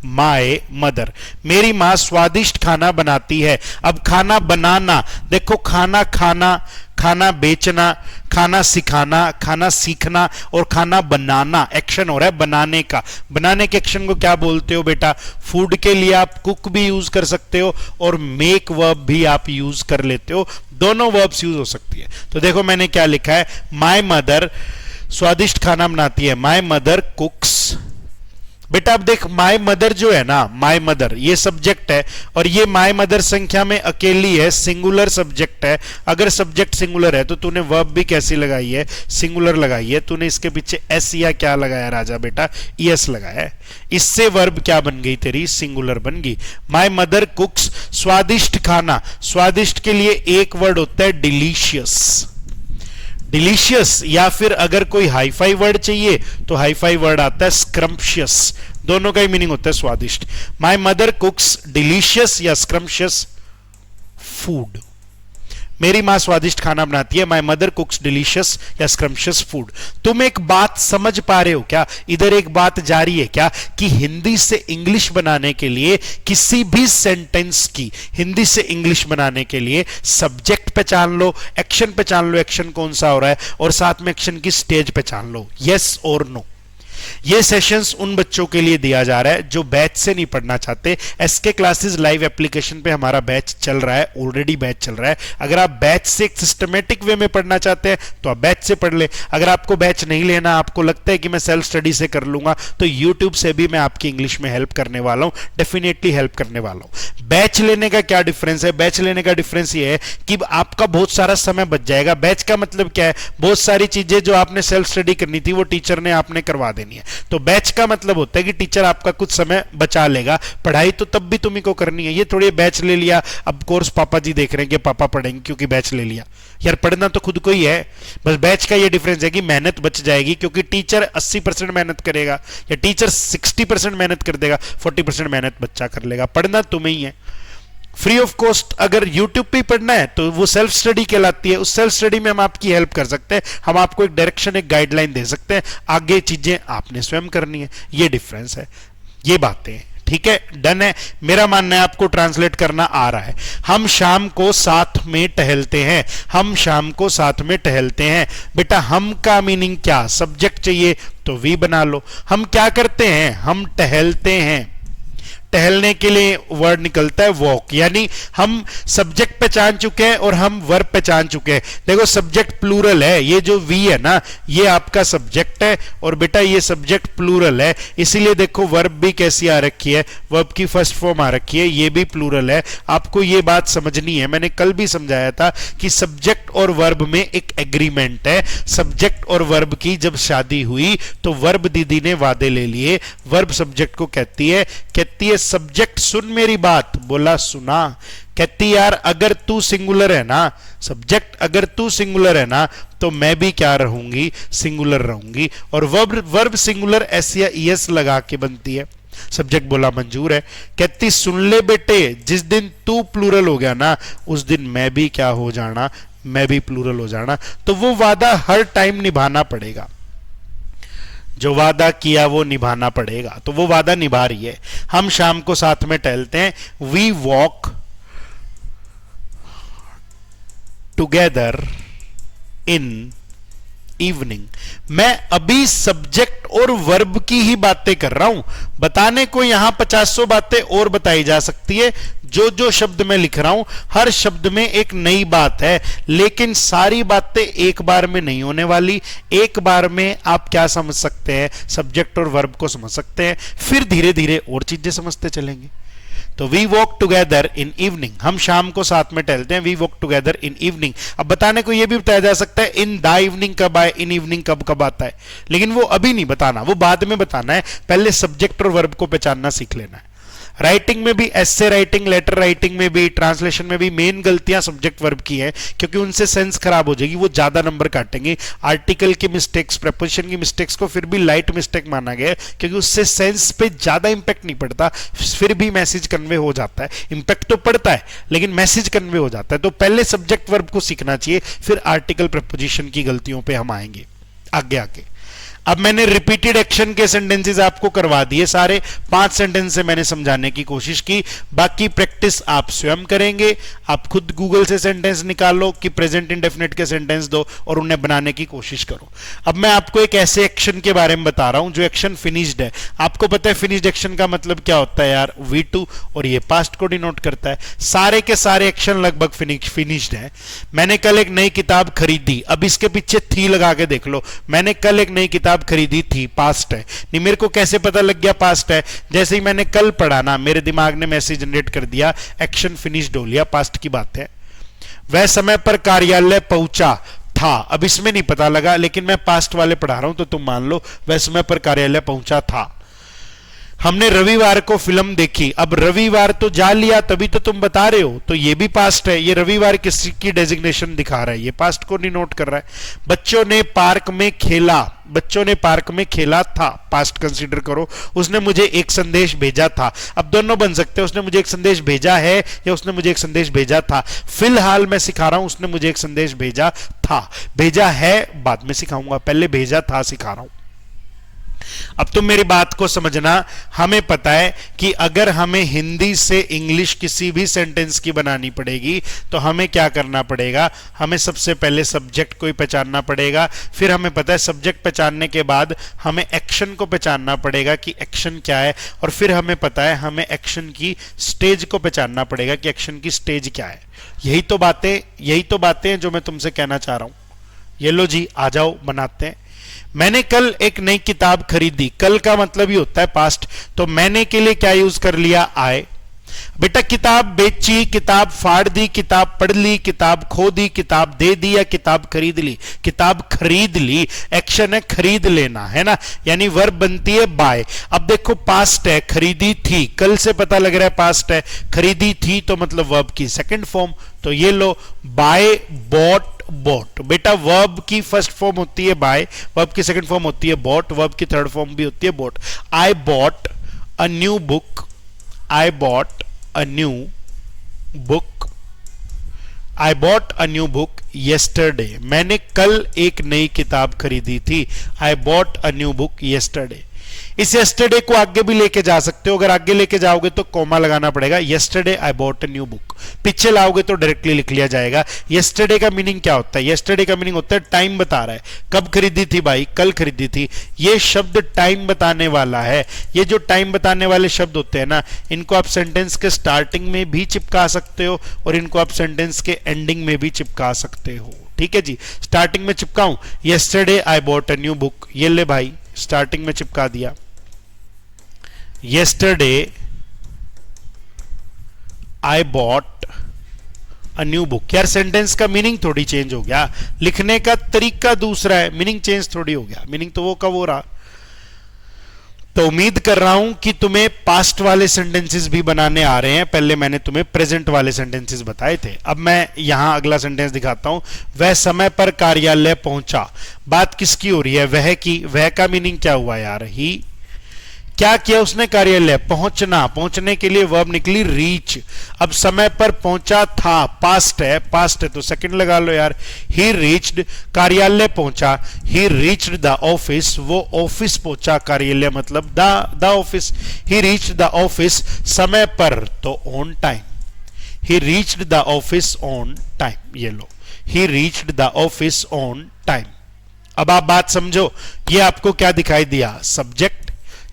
माय मदर, मेरी मां स्वादिष्ट खाना बनाती है। अब खाना बनाना, देखो खाना खाना, खाना बेचना, खाना सिखाना, खाना सीखना और खाना बनाना, एक्शन हो रहा है बनाने का। बनाने के एक्शन को क्या बोलते हो बेटा, फूड के लिए आप कुक भी यूज कर सकते हो और मेक वर्ब भी आप यूज कर लेते हो, दोनों वर्ब्स यूज हो सकती है। तो देखो मैंने क्या लिखा है, माय मदर स्वादिष्ट खाना बनाती है, माय मदर कुक्स। बेटा अब देख माय मदर जो है ना, माय मदर ये सब्जेक्ट है और ये माय मदर संख्या में अकेली है, सिंगुलर सब्जेक्ट है। अगर सब्जेक्ट सिंगुलर है तो तूने वर्ब भी कैसी लगाई है, सिंगुलर लगाई है। तूने इसके पीछे एस या क्या लगाया राजा बेटा, ईएस लगाया है। इससे वर्ब क्या बन गई तेरी, सिंगुलर बन गई। माय मदर कुक्स स्वादिष्ट खाना, स्वादिष्ट के लिए एक वर्ड होता है डिलीशियस। डिलीशियस, या फिर अगर कोई हाईफाई वर्ड चाहिए तो हाईफाई वर्ड आता है स्क्रम्पशियस। दोनों का ही मीनिंग होता है स्वादिष्ट। माय मदर कुक्स डिलीशियस या स्क्रम्पशियस फूड। मेरी माँ स्वादिष्ट खाना बनाती है, माई मदर कुक्स डिलीशियस या स्क्रम्शियस फूड। तुम एक बात समझ पा रहे हो क्या? इधर एक बात जारी है क्या कि हिंदी से इंग्लिश बनाने के लिए, किसी भी सेंटेंस की हिंदी से इंग्लिश बनाने के लिए सब्जेक्ट पहचान लो, एक्शन पहचान लो, एक्शन कौन सा हो रहा है, और साथ में एक्शन की स्टेज पहचान लो, यस और नो। ये सेशंस उन बच्चों के लिए दिया जा रहा है जो बैच से नहीं पढ़ना चाहते। एसके क्लासेस लाइव एप्लीकेशन पे हमारा बैच चल रहा है, ऑलरेडी बैच चल रहा है। अगर आप बैच से एक सिस्टमेटिक वे में पढ़ना चाहते हैं तो आप बैच से पढ़ ले। अगर आपको बैच नहीं लेना, आपको लगता है कि मैं सेल्फ स्टडी से कर लूंगा, तो यूट्यूब से भी मैं आपकी इंग्लिश में हेल्प करने वाला हूं, डेफिनेटली हेल्प करने वाला हूं। बैच लेने का क्या डिफरेंस है? बैच लेने का डिफरेंस ये है कि आपका बहुत सारा समय बच जाएगा। बैच का मतलब क्या है? बहुत सारी चीजें जो आपने सेल्फ स्टडी करनी थी वो टीचर ने आपने करवा देनी है। तो बैच का मतलब होता है कि टीचर आपका कुछ समय बचा लेगा। पढ़ाई तो तब भी तुम्ही को करनी है। ये थोड़ी बैच ले लिया, अब कोर्स पापा जी देख रहे हैं कि पापा पढ़ेंगे क्योंकि बैच ले लिया। यार पढ़ना तो खुद को ही है। बस बैच का ये डिफरेंस है कि मेहनत बच जाएगी, क्योंकि टीचर 80% मेहनत करेगा या टीचर 60% मेहनत कर देगा, 40% मेहनत बच्चा कर लेगा। पढ़ना तुम्हें ही है। फ्री ऑफ कॉस्ट अगर YouTube पे पढ़ना है तो वो सेल्फ स्टडी कहलाती है। उस सेल्फ स्टडी में हम आपकी हेल्प कर सकते हैं, हम आपको एक डायरेक्शन, एक गाइडलाइन दे सकते हैं, आगे चीजें आपने स्वयं करनी है। ये डिफरेंस है, ये बातें। ठीक है, डन है। मेरा मानना है आपको ट्रांसलेट करना आ रहा है। हम शाम को साथ में टहलते हैं, हम शाम को साथ में टहलते हैं। बेटा हम का मीनिंग क्या? सब्जेक्ट चाहिए तो वी बना लो। हम क्या करते हैं? हम टहलते हैं। टहलने के लिए वर्ड निकलता है वॉक, यानी हम सब्जेक्ट पहचान चुके हैं और हम वर्ब पहचान चुके हैं। देखो सब्जेक्ट प्लूरल है, ये जो वी है ना ये आपका सब्जेक्ट है, और बेटा ये सब्जेक्ट प्लूरल है, इसीलिए देखो वर्ब भी कैसी आ रखी है, वर्ब की फर्स्ट फॉर्म आ रखी है, ये भी प्लूरल है। आपको ये बात समझनी है। मैंने कल भी समझाया था कि सब्जेक्ट और वर्ब में एक एग्रीमेंट है। सब्जेक्ट और वर्ब की जब शादी हुई तो वर्ब दीदी ने वादे ले लिए। वर्ब सब्जेक्ट को कहती है सब्जेक्ट सुन मेरी बात। बोला सुना। कहती यार अगर तू सिंगुलर है ना, सब्जेक्ट अगर तू सिंगुलर है ना तो मैं भी क्या रहूंगी? सिंगुलर रहूंगी। और वर्ब सिंगुलर एस या ईएस लगा के बनती है। सब्जेक्ट बोला मंजूर है। कहती सुन ले बेटे, जिस दिन तू प्लूरल हो गया ना उस दिन मैं भी क्या हो जाना? मैं भी प्लूरल हो जाना। तो वो वादा हर टाइम निभाना पड़ेगा, जो वादा किया वो निभाना पड़ेगा। तो वो वादा निभा रही है। हम शाम को साथ में टहलते हैं, we walk together in evening. मैं अभी सब्जेक्ट और वर्ब की ही बातें कर रहा हूं, बताने को यहां 50 बातें और बताई जा सकती है। जो जो शब्द मैं लिख रहा हूं हर शब्द में एक नई बात है, लेकिन सारी बातें एक बार में नहीं होने वाली। एक बार में आप क्या समझ सकते हैं? सब्जेक्ट और वर्ब को समझ सकते हैं, फिर धीरे धीरे और चीजें समझते चलेंगे। तो we walk together in evening, हम शाम को साथ में टहलते हैं। We walk together in evening. अब बताने को यह भी बताया जा सकता है इन द इवनिंग कब आए, इन इवनिंग कब कब आता है, लेकिन वो अभी नहीं बताना, वो बाद में बताना है। पहले सब्जेक्ट और वर्ब को पहचानना सीख लेना है। राइटिंग में भी, एस्से राइटिंग, लेटर राइटिंग में भी, ट्रांसलेशन में भी मेन गलतियां सब्जेक्ट वर्ब की है, क्योंकि उनसे सेंस खराब हो जाएगी, वो ज्यादा नंबर काटेंगे। आर्टिकल की मिस्टेक्स, प्रेपोजिशन की मिस्टेक्स को फिर भी लाइट मिस्टेक माना गया है, क्योंकि उससे सेंस पे ज्यादा इंपैक्ट नहीं पड़ता, फिर भी मैसेज कन्वे हो जाता है। इंपैक्ट तो पड़ता है लेकिन मैसेज कन्वे हो जाता है। तो पहले सब्जेक्ट वर्ब को सीखना चाहिए, फिर आर्टिकल प्रेपोजिशन की गलतियों पे हम आएंगे आगे आगे। अब मैंने रिपीटेड एक्शन के सेंटेंसेस आपको करवा दिए सारे। 5 सेंटेंस से मैंने समझाने की कोशिश की, बाकी प्रैक्टिस आप स्वयं करेंगे। आप खुद गूगल से सेंटेंस निकालो कि प्रेजेंट इंडेफिनिट के सेंटेंस दो और उन्हें बनाने की कोशिश करो। अब मैं आपको एक ऐसे एक्शन के बारे में बता रहा हूं जो एक्शन फिनिश्ड है। आपको पता है फिनिश्ड एक्शन का मतलब क्या होता है यार? V2, और ये पास्ट को डिनोट करता है। सारे के सारे एक्शन लगभग फिनिश्ड है। मैंने कल एक नई किताब खरीदी, अब इसके पीछे थी लगा के देख लो। मैंने कल एक नई किताब खरीदी थी, पास्ट है। नहीं, मेरे को कैसे पता लग गया पास्ट है? जैसे ही मैंने कल पढ़ा ना, मेरे दिमाग ने मैसेज जनरेट कर दिया, एक्शन फिनिश्ड हो लिया, पास्ट की बात है। वह समय पर कार्यालय पहुंचा था, अब इसमें नहीं पता लगा, लेकिन मैं पास्ट वाले पढ़ा रहा हूं तो तुम मान लो वह समय पर कार्यालय पहुंचा था। हमने रविवार को फिल्म देखी। अब रविवार तो जा लिया तभी तो तुम बता रहे हो, तो ये भी पास्ट है। ये रविवार किसकी डेजिग्नेशन दिखा रहा है, ये पास्ट को नहीं नोट कर रहा है। बच्चों ने पार्क में खेला, बच्चों ने पार्क में खेला था, पास्ट कंसीडर करो। उसने मुझे एक संदेश भेजा था। अब दोनों बन सकते हैं, उसने मुझे एक संदेश भेजा है या उसने मुझे एक संदेश भेजा था। फिलहाल मैं सिखा रहा हूं उसने मुझे एक संदेश भेजा था। भेजा है बाद में सिखाऊंगा, पहले भेजा था सिखा रहा हूं। अब तुम मेरी बात को समझना। हमें पता है कि अगर हमें हिंदी से इंग्लिश किसी भी सेंटेंस की बनानी पड़ेगी तो हमें क्या करना पड़ेगा, हमें सबसे पहले सब्जेक्ट को ही पहचानना पड़ेगा। फिर हमें पता है सब्जेक्ट पहचानने के बाद हमें एक्शन को पहचानना पड़ेगा कि एक्शन क्या है, और फिर हमें पता है हमें एक्शन की स्टेज को पहचानना पड़ेगा कि एक्शन की स्टेज क्या है। यही तो बातें हैं जो मैं तुमसे कहना चाह रहा हूं। ये लो जी, आ जाओ बनाते हैं। मैंने कल एक नई किताब खरीदी। कल का मतलब ही होता है पास्ट, तो मैंने के लिए क्या यूज कर लिया, आए। बेटा किताब बेची, किताब फाड़ दी, किताब पढ़ ली, किताब खो दी, किताब दे दी या किताब खरीद ली। किताब खरीद ली, एक्शन है खरीद लेना, है ना, यानी वर्ब बनती है बाय। अब देखो पास्ट है, खरीदी थी, कल से पता लग रहा है पास्ट है, खरीदी थी तो मतलब वर्ब की सेकंड फॉर्म। तो ये लो, बाय, बॉट, बॉट। बेटा वर्ब की फर्स्ट फॉर्म होती है बाय, वर्ब की सेकंड फॉर्म होती है बॉट, वर्ब की थर्ड फॉर्म भी होती है bought. I bought a new book, I bought a new book, I bought a new book yesterday. मैंने कल एक नई किताब खरीदी थी। I bought a new book yesterday. इस येस्टरडे को आगे भी लेके जा सकते हो, अगर आगे लेके जाओगे तो कॉमा लगाना पड़ेगा। Yesterday I bought a new book. पीछे लाओगे तो डायरेक्टली लिख लिया जाएगा। येस्टरडे का मीनिंग क्या होता है, येस्टरडे का मीनिंग होता है टाइम बता रहा है, कब खरीदी थी भाई, कल खरीदी थी। ये शब्द टाइम बताने वाला है। ये जो टाइम बताने वाले शब्द होते हैं ना, इनको आप सेंटेंस के स्टार्टिंग में भी चिपका सकते हो और इनको आप सेंटेंस के एंडिंग में भी चिपका सकते हो। ठीक है जी, स्टार्टिंग में चिपकाऊं, yesterday I bought a new book, ये ले भाई स्टार्टिंग में चिपका दिया। Yesterday I bought a new book। यार सेंटेंस का मीनिंग थोड़ी चेंज हो गया, लिखने का तरीका दूसरा है, मीनिंग चेंज थोड़ी हो गया। मीनिंग तो वो का वो रहा। तो उम्मीद कर रहा हूं कि तुम्हें पास्ट वाले सेंटेंसेस भी बनाने आ रहे हैं। पहले मैंने तुम्हें प्रेजेंट वाले सेंटेंसेस बताए थे। अब मैं यहां अगला सेंटेंस दिखाता हूं। वह समय पर कार्यालय पहुंचा। बात किसकी हो रही है, वह की। वह का मीनिंग क्या हुआ यार, ही। क्या किया उसने, कार्यालय पहुंचना, पहुंचने के लिए वर्ब निकली रीच। अब समय पर पहुंचा था, पास्ट है तो सेकंड लगा लो यार। ही रीच्ड, कार्यालय पहुंचा, ही रीच्ड द ऑफिस, वो ऑफिस पहुंचा, कार्यालय मतलब the office. He reached the office समय पर तो on time. He reached the office on time, ये लो, he reached the office on time. अब आप बात समझो, ये आपको क्या दिखाई दिया, सब्जेक्ट।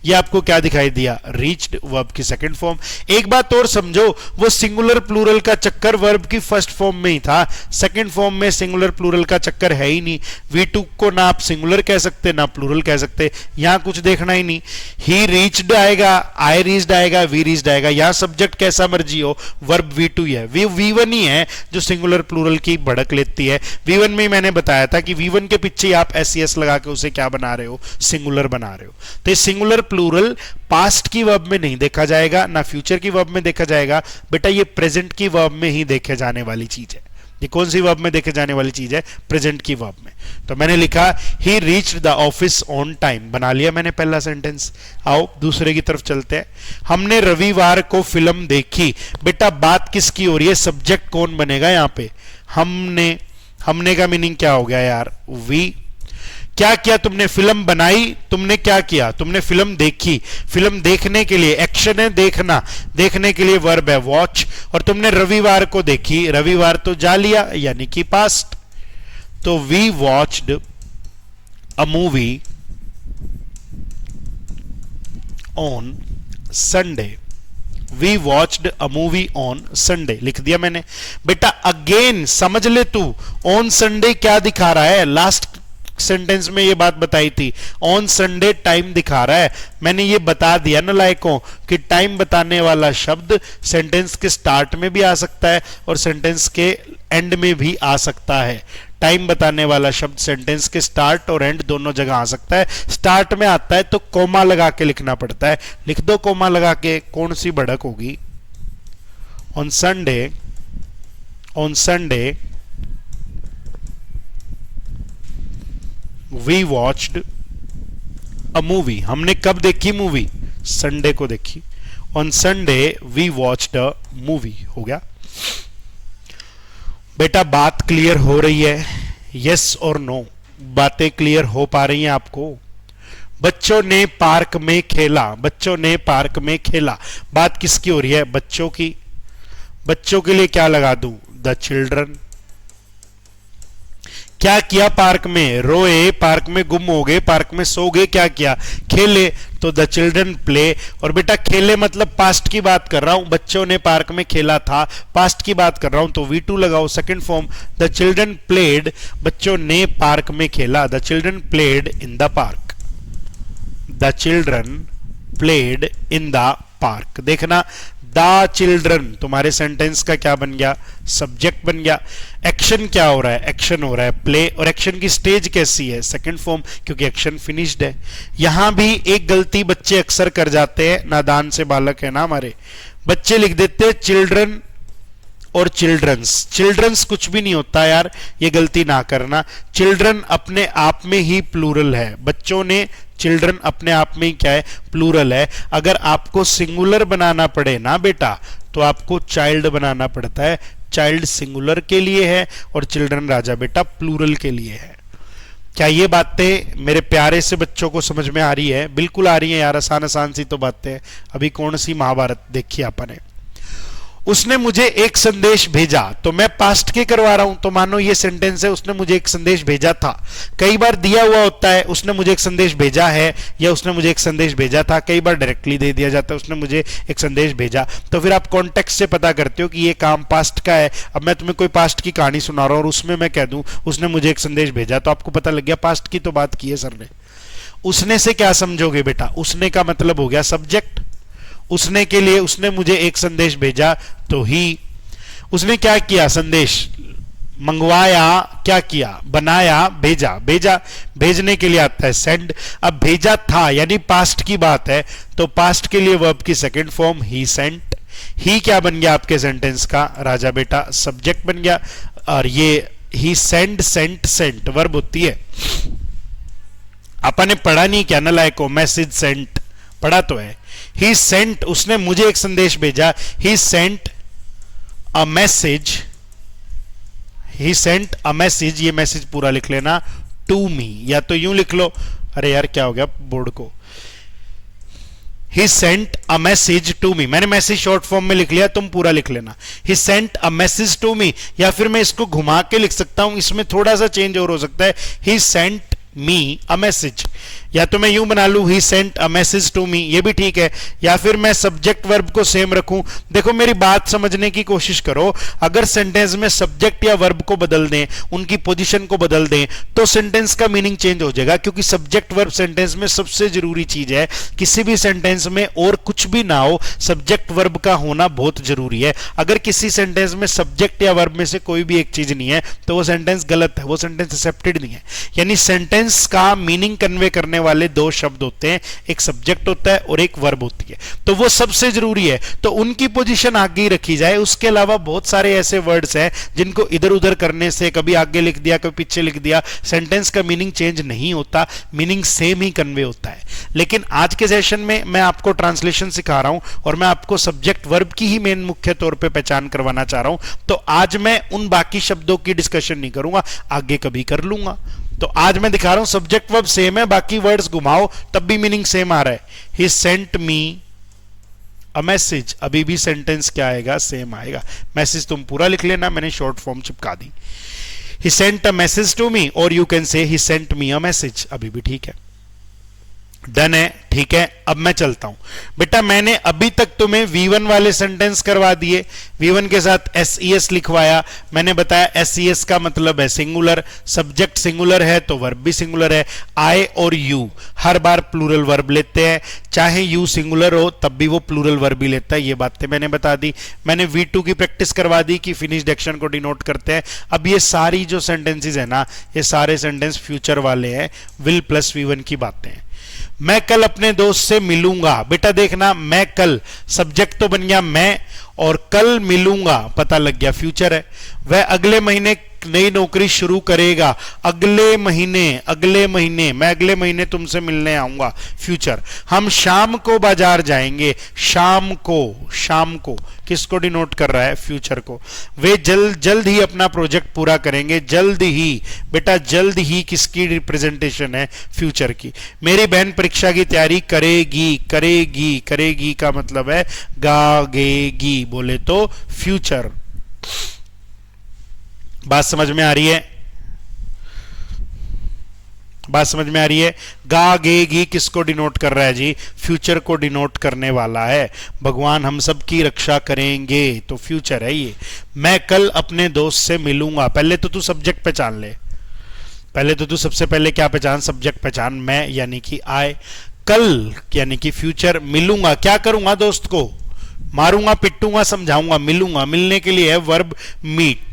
ये आपको क्या दिखाई दिया, रीच्ड, वर्ब की सेकंड फॉर्म। एक बात और समझो, वो सिंगुलर प्लूरल का चक्कर वर्ब की फर्स्ट फॉर्म में ही था, सेकंड फॉर्म में सिंगुलर प्लूरल का चक्कर है ही नहीं। V2 को ना आप सिंगुलर कह सकते ना प्लूरल कह सकते, यहां कुछ देखना ही नहीं। ही रीच्ड आएगा, आई रीच्ड आएगा, वी रीच्ड आएगा। यहां सब्जेक्ट कैसा मर्जी हो, वर्ब V2 ही है। V1 ही है जो सिंगुलर प्लूरल की भड़क लेती है। V1 में मैंने बताया था कि V1 के पीछे आप SES लगा के उसे क्या बना रहे हो, सिंगुलर बना रहे हो। तो ये सिंगुलर प्लूरल पास्ट की वर्ब में नहीं देखा जाएगा, ना फ्यूचर की वर्ब में देखा जाएगा। बेटा ये प्रेजेंट की वर्ब में ही देखे जाने वाली चीज है। ये कौन सी वर्ब में देखे जाने वाली चीज है, प्रेजेंट की वर्ब में। तो मैंने लिखा ही reached the office on time, बना लिया मैंने पहला सेंटेंस। आओ दूसरे की तरफ चलते हैं। हमने रविवार को फिल्म देखी। बेटा बात किसकी हो रही है, सब्जेक्ट कौन बनेगा यहां पे, हमने का मीनिंग क्या हो गया यार, वी। क्या किया तुमने, फिल्म बनाई, तुमने क्या किया, तुमने फिल्म देखी। फिल्म देखने के लिए एक्शन है देखना, देखने के लिए वर्ब है वॉच। और तुमने रविवार को देखी, रविवार तो जा लिया यानी कि पास्ट। तो we watched a movie on Sunday. We watched a movie on Sunday, लिख दिया मैंने। बेटा अगेन समझ ले तू, ऑन संडे क्या दिखा रहा है, लास्ट सेंटेंस में ये बात बताई थी, ऑन संडे टाइम दिखा रहा है। मैंने ये बता दिया ना लायकों कि टाइम बताने वाला शब्द सेंटेंस के स्टार्ट में भी आ सकता है और सेंटेंस के एंड में भी आ सकता है। टाइम बताने वाला शब्द सेंटेंस के स्टार्ट और एंड दोनों जगह आ सकता है। स्टार्ट में आता है तो कोमा लगा के लिखना पड़ता है, लिख दो कोमा लगा के, कौन सी बढ़क होगी। On Sunday we watched a movie, हमने कब देखी मूवी, संडे को देखी। On Sunday we watched a movie, हो गया बेटा। बात क्लियर हो रही है, यस और नो, बातें क्लियर हो पा रही हैं आपको। बच्चों ने पार्क में खेला, बच्चों ने पार्क में खेला, बात किसकी हो रही है, बच्चों की। बच्चों के लिए क्या लगा दूं, द चिल्ड्रन। क्या किया पार्क में, रोए, पार्क में गुम हो गए, पार्क में सो गए, क्या किया, खेले, तो द चिल्ड्रन प्ले। और बेटा खेले मतलब पास्ट की बात कर रहा हूं, बच्चों ने पार्क में खेला था, पास्ट की बात कर रहा हूं तो V2 लगाओ, second form. The children played, बच्चों ने पार्क में खेला, the children played in the park, the children played in the park. देखना द चिल्ड्रन तुम्हारे सेंटेंस का क्या बन गया, सब्जेक्ट बन गया। एक्शन क्या हो रहा है, एक्शन हो रहा है प्ले, और एक्शन की स्टेज कैसी है, सेकंड फॉर्म, क्योंकि एक्शन फिनिश्ड है। यहां भी एक गलती बच्चे अक्सर कर जाते हैं, नादान से बालक है ना हमारे, बच्चे लिख देते हैं चिल्ड्रन और चिल्ड्रंस। चिल्ड्रंस कुछ भी नहीं होता यार, ये गलती ना करना। चिल्ड्रन अपने आप में ही प्लूरल है, बच्चों ने, चिल्ड्रन अपने आप में ही क्या है, प्लूरल है। अगर आपको सिंगुलर बनाना पड़े ना बेटा तो आपको चाइल्ड बनाना पड़ता है, चाइल्ड सिंगुलर के लिए है और चिल्ड्रन राजा बेटा प्लूरल के लिए है। क्या ये बातें मेरे प्यारे से बच्चों को समझ में आ रही है, बिल्कुल आ रही है यार, आसान आसान सी तो बातें हैं। अभी कौन सी महाभारत देखी आपने। उसने मुझे एक संदेश भेजा, तो मैं पास्ट के करवा रहा हूं, तो मानो ये सेंटेंस है, उसने मुझे एक संदेश भेजा था। कई बार दिया हुआ होता है उसने मुझे एक संदेश भेजा है, या उसने मुझे एक संदेश भेजा था, कई बार डायरेक्टली दे दिया जाता है उसने मुझे एक संदेश भेजा। तो फिर आप कॉन्टेक्स्ट से पता करते हो कि ये काम पास्ट का है। अब मैं तुम्हें कोई पास्ट की कहानी सुना रहा हूं और उसमें मैं कह दूं उसने मुझे एक संदेश भेजा, तो आपको पता लग गया पास्ट की तो बात की है सर ने। उसने से क्या समझोगे बेटा, उसने का मतलब हो गया सब्जेक्ट। उसने के लिए उसने मुझे एक संदेश भेजा तो ही, उसने क्या किया, संदेश मंगवाया, क्या किया, बनाया, भेजा, भेजा भेजने के लिए आता है सेंड। अब भेजा था यानी पास्ट की बात है, तो पास्ट के लिए वर्ब की सेकंड फॉर्म ही सेंट। ही क्या बन गया आपके सेंटेंस का राजा बेटा, सब्जेक्ट बन गया। और ये ही सेंड, सेंट, सेंट वर्ब होती है। अपन ने पढ़ा नहीं क्या नालायको, मैसेज सेंट पढ़ा तो है। ही सेंट, उसने मुझे एक संदेश भेजा, he sent a message, he sent a message, ये मैसेज पूरा लिख लेना, टू मी, या तो यूं लिख लो, अरे यार क्या हो गया बोर्ड को, he sent a message to me, मैंने मैसेज शॉर्ट फॉर्म में लिख लिया, तुम पूरा लिख लेना, he sent a message to me. या फिर मैं इसको घुमा के लिख सकता हूं, इसमें थोड़ा सा चेंज और हो सकता है, ही सेंट मी अ मैसेज, या तो मैं यूं बना लूं he sent a message to me, ये भी ठीक है। या फिर मैं सब्जेक्ट वर्ब को सेम रखूं। देखो मेरी बात समझने की कोशिश करो, अगर सेंटेंस में सब्जेक्ट या वर्ब को बदल दें, उनकी पोजीशन को बदल दें, तो सेंटेंस का मीनिंग चेंज हो जाएगा, क्योंकि सब्जेक्ट वर्ब सेंटेंस में सबसे जरूरी चीज है। किसी भी सेंटेंस में और कुछ भी ना हो, सब्जेक्ट वर्ब का होना बहुत जरूरी है। अगर किसी सेंटेंस में सब्जेक्ट या वर्ब में से कोई भी एक चीज नहीं है तो वो सेंटेंस गलत है, वो सेंटेंस एक्सेप्टेड नहीं है। यानी सेंटेंस का मीनिंग कन्वे करने वाले दो शब्द होते हैं, एक सब्जेक्ट होता है और एक वर्ब होती है, तो वो सबसे जरूरी है, तो उनकी पोजीशन आगे ही रखी जाए। उसके अलावा बहुत सारे ऐसे वर्ड्स हैं जिनको इधर उधर करने से, कभी आगे लिख दिया कभी पीछे लिख दिया, सेंटेंस का मीनिंग चेंज नहीं होता, मीनिंग सेम ही कन्वे होता है। लेकिन आज के सेशन में मैं आपको ट्रांसलेशन सिखा रहा हूं और मैं आपको सब्जेक्ट वर्ब की ही मेन मुख्य तौर पे पहचान करवाना चाह रहा हूं, तो आज मैं उन बाकी शब्दों की डिस्कशन नहीं करूंगा, आगे कभी कर लूंगा। तो आज मैं दिखा रहा हूं सब्जेक्ट वर्ब सेम है, बाकी वर्ड्स घुमाओ तब भी मीनिंग सेम आ रहा है। ही सेंट मी अ मैसेज, अभी भी सेंटेंस क्या आएगा, सेम आएगा। मैसेज तुम पूरा लिख लेना, मैंने शॉर्ट फॉर्म चिपका दी। He sent a message to me, और you can say he sent me a message, अभी भी ठीक है। डन है, ठीक है। अब मैं चलता हूं बेटा, मैंने अभी तक तुम्हें V1 वाले सेंटेंस करवा दिए, V1 के साथ SES लिखवाया। मैंने बताया SES का मतलब है सिंगुलर, सब्जेक्ट सिंगुलर है तो वर्ब भी सिंगुलर है। I और you हर बार प्लूरल वर्ब लेते हैं, चाहे you सिंगुलर हो तब भी वो प्लूरल वर्ब भी लेता है। ये बातें मैंने बता दी। मैंने V2 की प्रैक्टिस करवा दी कि फिनिश्ड एक्शन को डिनोट करते हैं। अब ये सारी जो सेंटेंसेस है ना, ये सारे सेंटेंस फ्यूचर वाले हैं, विल प्लस V1 की बातें हैं। मैं कल अपने दोस्त से मिलूंगा, बेटा देखना, मैं कल, सब्जेक्ट तो बन गया मैं, और कल मिलूंगा पता लग गया फ्यूचर है। वह अगले महीने नई नौकरी शुरू करेगा, अगले महीने मैं अगले महीने तुमसे मिलने आऊंगा, फ्यूचर। हम शाम को बाजार जाएंगे, शाम को किसको डिनोट कर रहा है? फ्यूचर को। वे जल्द ही अपना प्रोजेक्ट पूरा करेंगे, जल्द ही, बेटा जल्द ही किसकी रिप्रेजेंटेशन है? फ्यूचर की। मेरी बहन परीक्षा की तैयारी करेगी का मतलब है गागेगी, बोले तो फ्यूचर। बात समझ में आ रही है? बात समझ में आ रही है? गागेगी किसको डिनोट कर रहा है जी? फ्यूचर को डिनोट करने वाला है। भगवान हम सब की रक्षा करेंगे, तो फ्यूचर है ये। मैं कल अपने दोस्त से मिलूंगा, पहले तो तू सब्जेक्ट पहचान ले, पहले तो तू सबसे पहले क्या पहचान? सब्जेक्ट पहचान, मैं यानी कि आई, कल यानी कि फ्यूचर, मिलूंगा क्या करूंगा? दोस्त को मारूंगा, पिटूंगा, समझाऊंगा। मिलूंगा, मिलने के लिए है वर्ब मीट।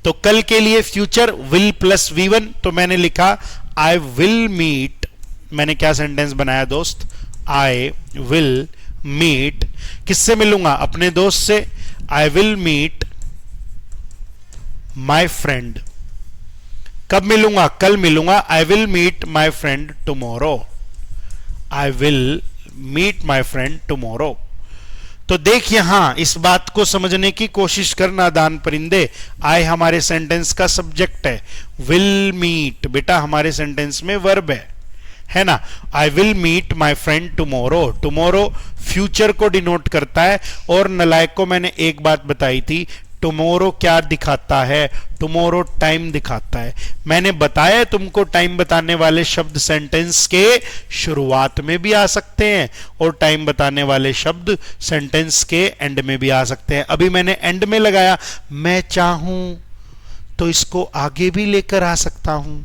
तो कल के लिए फ्यूचर विल प्लस V1, तो मैंने लिखा आई विल मीट। मैंने क्या सेंटेंस बनाया दोस्त? आई विल मीट, किससे मिलूंगा? अपने दोस्त से। I will meet my friend, कब मिलूंगा? कल मिलूंगा। I will meet my friend tomorrow, I will meet my friend tomorrow. तो देख यहां इस बात को समझने की कोशिश करना दान परिंदे, आई हमारे सेंटेंस का सब्जेक्ट है, विल मीट बेटा हमारे सेंटेंस में वर्ब है ना। I will meet my friend tomorrow, tomorrow future को डिनोट करता है। और नलायक को मैंने एक बात बताई थी, टुमारो क्या दिखाता है? टुमारो टाइम दिखाता है। मैंने बताया तुमको टाइम बताने वाले शब्द सेंटेंस के शुरुआत में भी आ सकते हैं और टाइम बताने वाले शब्द सेंटेंस के एंड में भी आ सकते हैं। अभी मैंने एंड में लगाया, मैं चाहूं तो इसको आगे भी लेकर आ सकता हूं।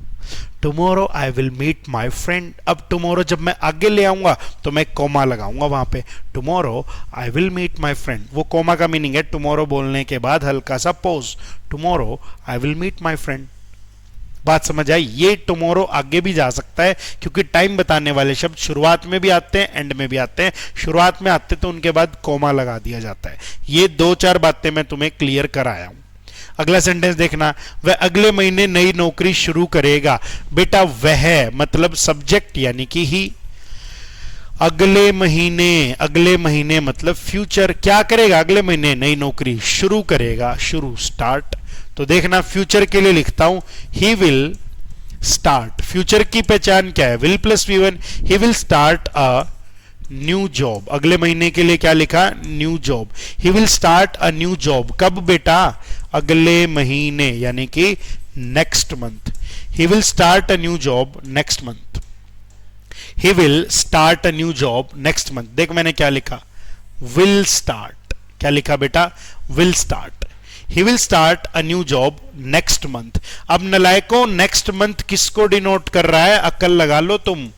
Tomorrow I will meet my friend, अब टुमारो जब मैं आगे ले आऊंगा तो मैं कोमा लगाऊंगा वहां पे, tomorrow I will meet my friend. वो कोमा का मीनिंग है टुमारो बोलने के बाद हल्का सा pause, tomorrow I will meet my friend. बात समझ आई? ये टुमारो आगे भी जा सकता है क्योंकि टाइम बताने वाले शब्द शुरुआत में भी आते हैं, एंड में भी आते हैं। शुरुआत में आते तो उनके बाद कोमा लगा दिया जाता है। ये 2-4 बातें मैं तुम्हें क्लियर कराया हूं। अगला सेंटेंस देखना, वह अगले महीने नई नौकरी शुरू करेगा। बेटा वह मतलब सब्जेक्ट यानी कि ही, अगले महीने मतलब फ्यूचर, क्या करेगा? अगले महीने नई नौकरी शुरू करेगा, शुरू स्टार्ट। तो देखना फ्यूचर के लिए लिखता हूं ही विल स्टार्ट। फ्यूचर की पहचान क्या है? Will plus V1, he will start a new job. अगले महीने के लिए क्या लिखा? New job. He will start a new job, कब बेटा? अगले महीने यानी कि next month. He will start a new job next month, he will start a new job next month. देख मैंने क्या लिखा? Will start. क्या लिखा बेटा? Will start. He will start a new job next month. अब नलायकों नेक्स्ट मंथ किसको denote कर रहा है? अक्ल लगा लो तुम,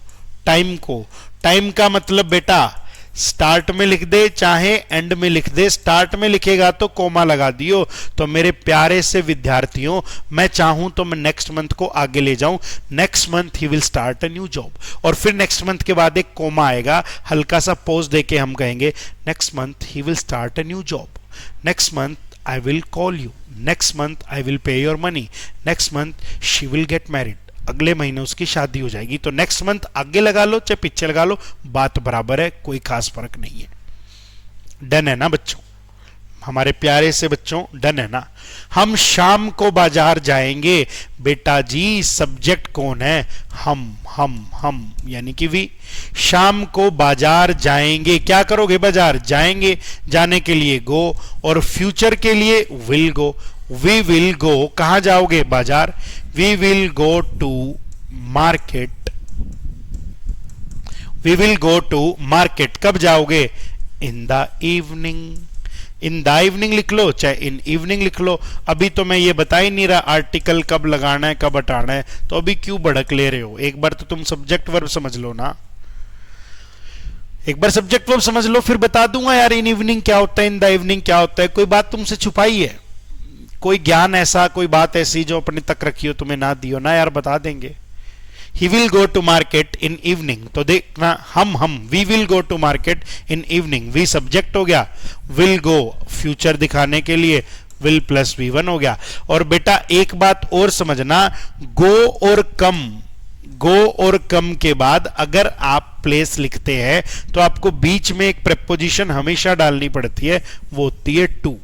टाइम को। टाइम का मतलब बेटा स्टार्ट में लिख दे चाहे एंड में लिख दे, स्टार्ट में लिखेगा तो कोमा लगा दियो। तो मेरे प्यारे से विद्यार्थियों, मैं चाहूं तो मैं नेक्स्ट मंथ को आगे ले जाऊं, next month he will start a new job, और फिर नेक्स्ट मंथ के बाद एक कोमा आएगा, हल्का सा पॉज देके हम कहेंगे next month he will start a new job, next month I will call you, next month I will pay your money, next month she will get married. अगले महीने उसकी शादी हो जाएगी। तो नेक्स्ट मंथ आगे लगा लो चाहे पीछे लगा लो, बात बराबर है, कोई खास फर्क नहीं है। डन है ना बच्चों? हमारे प्यारे से बच्चों डन है ना? हम शाम को बाजार जाएंगे। बेटा जी सब्जेक्ट कौन है? हम यानी कि वी। शाम को बाजार जाएंगे, क्या करोगे? बाजार जाएंगे, जाने के लिए गो, और फ्यूचर के लिए will go. We will go, कहां जाओगे? बाजार। We will go to market, we will go to market, कब जाओगे? In the evening. In the evening लिख लो, चाहे इन इवनिंग लिख लो। अभी तो मैं ये बता ही नहीं रहा आर्टिकल कब लगाना है कब हटाना है, तो अभी क्यों भड़क ले रहे हो? एक बार तो तुम सब्जेक्ट वर्ब समझ लो ना, एक बार सब्जेक्ट वर्ब समझ लो, फिर बता दूंगा यार इन इवनिंग क्या होता है, इन द इवनिंग क्या होता है। कोई बात तुमसे छुपाई है? कोई ज्ञान ऐसा, कोई बात ऐसी जो अपने तक रखी हो, तुम्हें ना दियो ना यार, बता देंगे। He will go to market in evening, तो देखना हम we will go to market in evening, we subject हो गया, will go फ्यूचर दिखाने के लिए will प्लस V1 हो गया। और बेटा एक बात और समझना, go और कम के बाद अगर आप प्लेस लिखते हैं तो आपको बीच में एक प्रेपोजिशन हमेशा डालनी पड़ती है, वो होती है टू।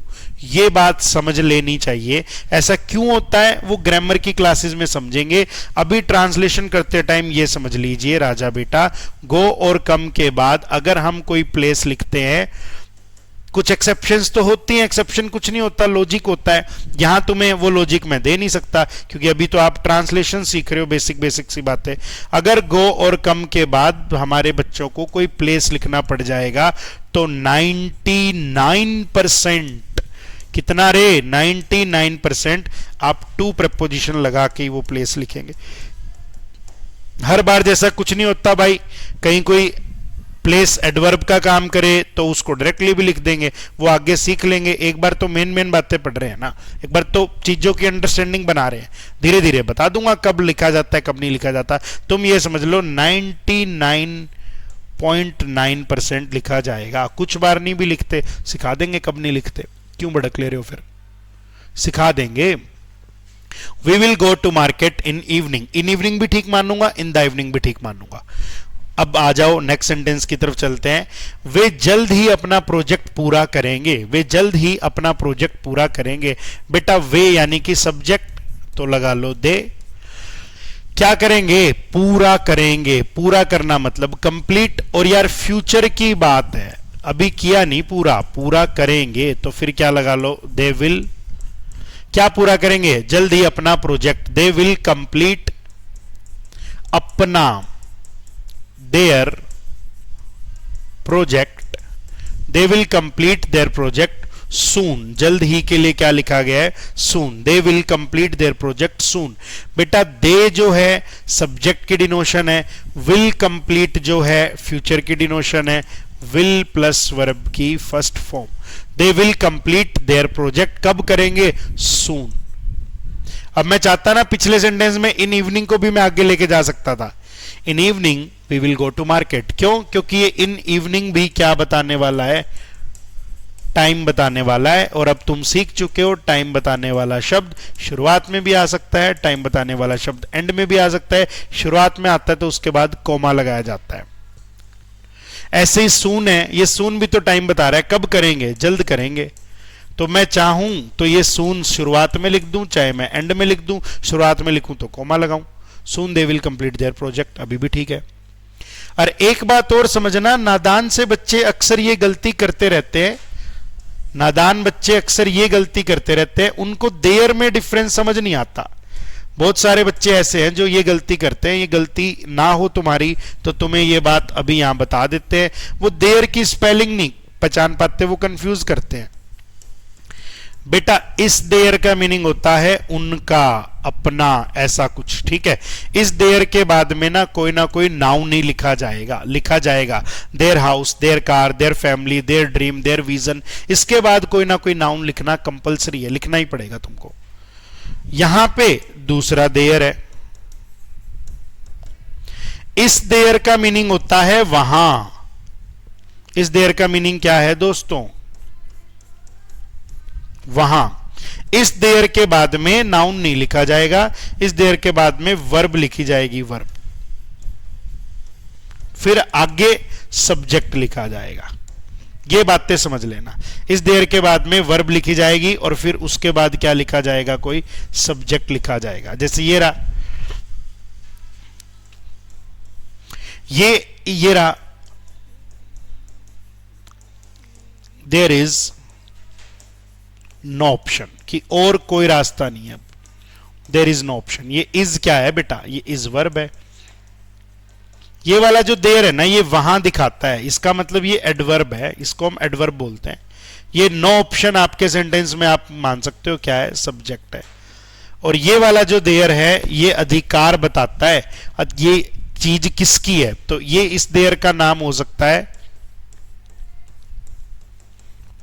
ये बात समझ लेनी चाहिए। ऐसा क्यों होता है वो ग्रामर की क्लासेस में समझेंगे, अभी ट्रांसलेशन करते टाइम ये समझ लीजिए राजा बेटा, गो और कम के बाद अगर हम कोई प्लेस लिखते हैं, कुछ एक्सेप्शंस तो होती हैं, एक्सेप्शन कुछ नहीं होता, लॉजिक होता है। यहां तुम्हें वो लॉजिक मैं दे नहीं सकता क्योंकि अभी तो आप ट्रांसलेशन सीख रहे हो, बेसिक सी बातें। अगर गो और कम के बाद हमारे बच्चों को कोई प्लेस लिखना पड़ जाएगा तो 99% कितना रे, 99% आप टू प्रपोजिशन लगा के वो प्लेस लिखेंगे। हर बार जैसा कुछ नहीं होता भाई, कहीं कोई प्लेस एडवर्ब का काम करे तो उसको डायरेक्टली भी लिख देंगे, वो आगे सीख लेंगे। एक बार तो मेन बातें पढ़ रहे हैं ना, एक बार तो चीजों की अंडरस्टैंडिंग बना रहे हैं, धीरे धीरे बता दूंगा कब लिखा जाता है कब नहीं लिखा जाता। तुम ये समझ लो 99.9% लिखा जाएगा। कुछ बार नहीं भी लिखते, सिखा देंगे कब नहीं लिखते, क्यों भड़क ले रहे हो? फिर सिखा देंगे। We will go to market in evening, in evening भी ठीक मानूंगा, इन द इवनिंग भी ठीक मानूंगा। अब आ जाओ नेक्स्ट सेंटेंस की तरफ चलते हैं। वे जल्द ही अपना प्रोजेक्ट पूरा करेंगे, वे जल्द ही अपना प्रोजेक्ट पूरा करेंगे। बेटा वे यानी कि सब्जेक्ट, तो लगा लो दे। क्या करेंगे? पूरा करेंगे। पूरा करना मतलब कंप्लीट, और यार फ्यूचर की बात है, अभी किया नहीं पूरा, पूरा करेंगे तो फिर क्या लगा लो? They will. क्या पूरा करेंगे? जल्द ही अपना प्रोजेक्ट। दे विल कंप्लीट अपना, their project, they will complete their project soon. जल्द ही के लिए क्या लिखा गया है? Soon. They will complete their project soon. बेटा दे जो है सब्जेक्ट की डिनोशन है, विल कंप्लीट जो है फ्यूचर की डिनोशन है, विल प्लस वर्ब की first form. They will complete their project कब करेंगे? सून। अब मैं चाहता ना पिछले सेंटेंस में इन इवनिंग को भी मैं आगे लेके जा सकता था, in evening we will go to market. क्यों? क्योंकि ये इन इवनिंग भी क्या बताने वाला है? टाइम बताने वाला है। और अब तुम सीख चुके हो टाइम बताने वाला शब्द शुरुआत में भी आ सकता है, टाइम बताने वाला शब्द एंड में भी आ सकता है। शुरुआत में आता है तो उसके बाद कोमा लगाया जाता है। ऐसे ही सून है, ये सून भी तो टाइम बता रहा है, कब करेंगे? जल्द करेंगे। तो मैं चाहूं तो ये सून शुरुआत में लिख दूं, चाहे मैं एंड में लिख दूं, शुरुआत में लिखूं तो कोमा लगाऊं। Soon they will complete their project, अभी भी ठीक है। और एक बात और समझना, नादान से बच्चे अक्सर ये गलती करते रहते हैं, नादान बच्चे अक्सर ये गलती करते रहते हैं, उनको देयर में डिफरेंस समझ नहीं आता। बहुत सारे बच्चे ऐसे हैं जो ये गलती करते हैं, ये गलती ना हो तुम्हारी तो तुम्हें ये बात अभी यहां बता देते हैं। वो देयर की स्पेलिंग नहीं पहचान पाते, वो कंफ्यूज करते हैं। बेटा इस देयर का मीनिंग होता है उनका, अपना, ऐसा कुछ, ठीक है। इस देयर के बाद में ना कोई नाउन ही लिखा जाएगा। Their house, their car, their family, their dream, their vision, इसके बाद कोई ना कोई नाउन लिखना कंपलसरी है, लिखना ही पड़ेगा तुमको। यहां पे दूसरा देयर है, इस देयर का मीनिंग होता है वहां। इस देयर का मीनिंग क्या है दोस्तों? वहां। इस देयर के बाद में नाउन नहीं लिखा जाएगा, इस देयर के बाद में वर्ब लिखी जाएगी, वर्ब। फिर आगे सब्जेक्ट लिखा जाएगा। ये बातें समझ लेना, इस देयर के बाद में वर्ब लिखी जाएगी और फिर उसके बाद क्या लिखा जाएगा? कोई सब्जेक्ट लिखा जाएगा। जैसे ये रहा, ये रहा, देयर इज नो ऑप्शन, कि और कोई रास्ता नहीं है, देयर इज नो ऑप्शन। ये इज क्या है बेटा? ये इज वर्ब है। ये वाला जो देयर है ना, ये वहां दिखाता है, इसका मतलब ये एडवर्ब है, इसको हम एडवर्ब बोलते हैं। ये नो ऑप्शन आपके सेंटेंस में आप मान सकते हो क्या है, सब्जेक्ट है। और ये वाला जो देयर है ये अधिकार बताता है, ये चीज किसकी है, तो ये इस देयर का नाम हो सकता है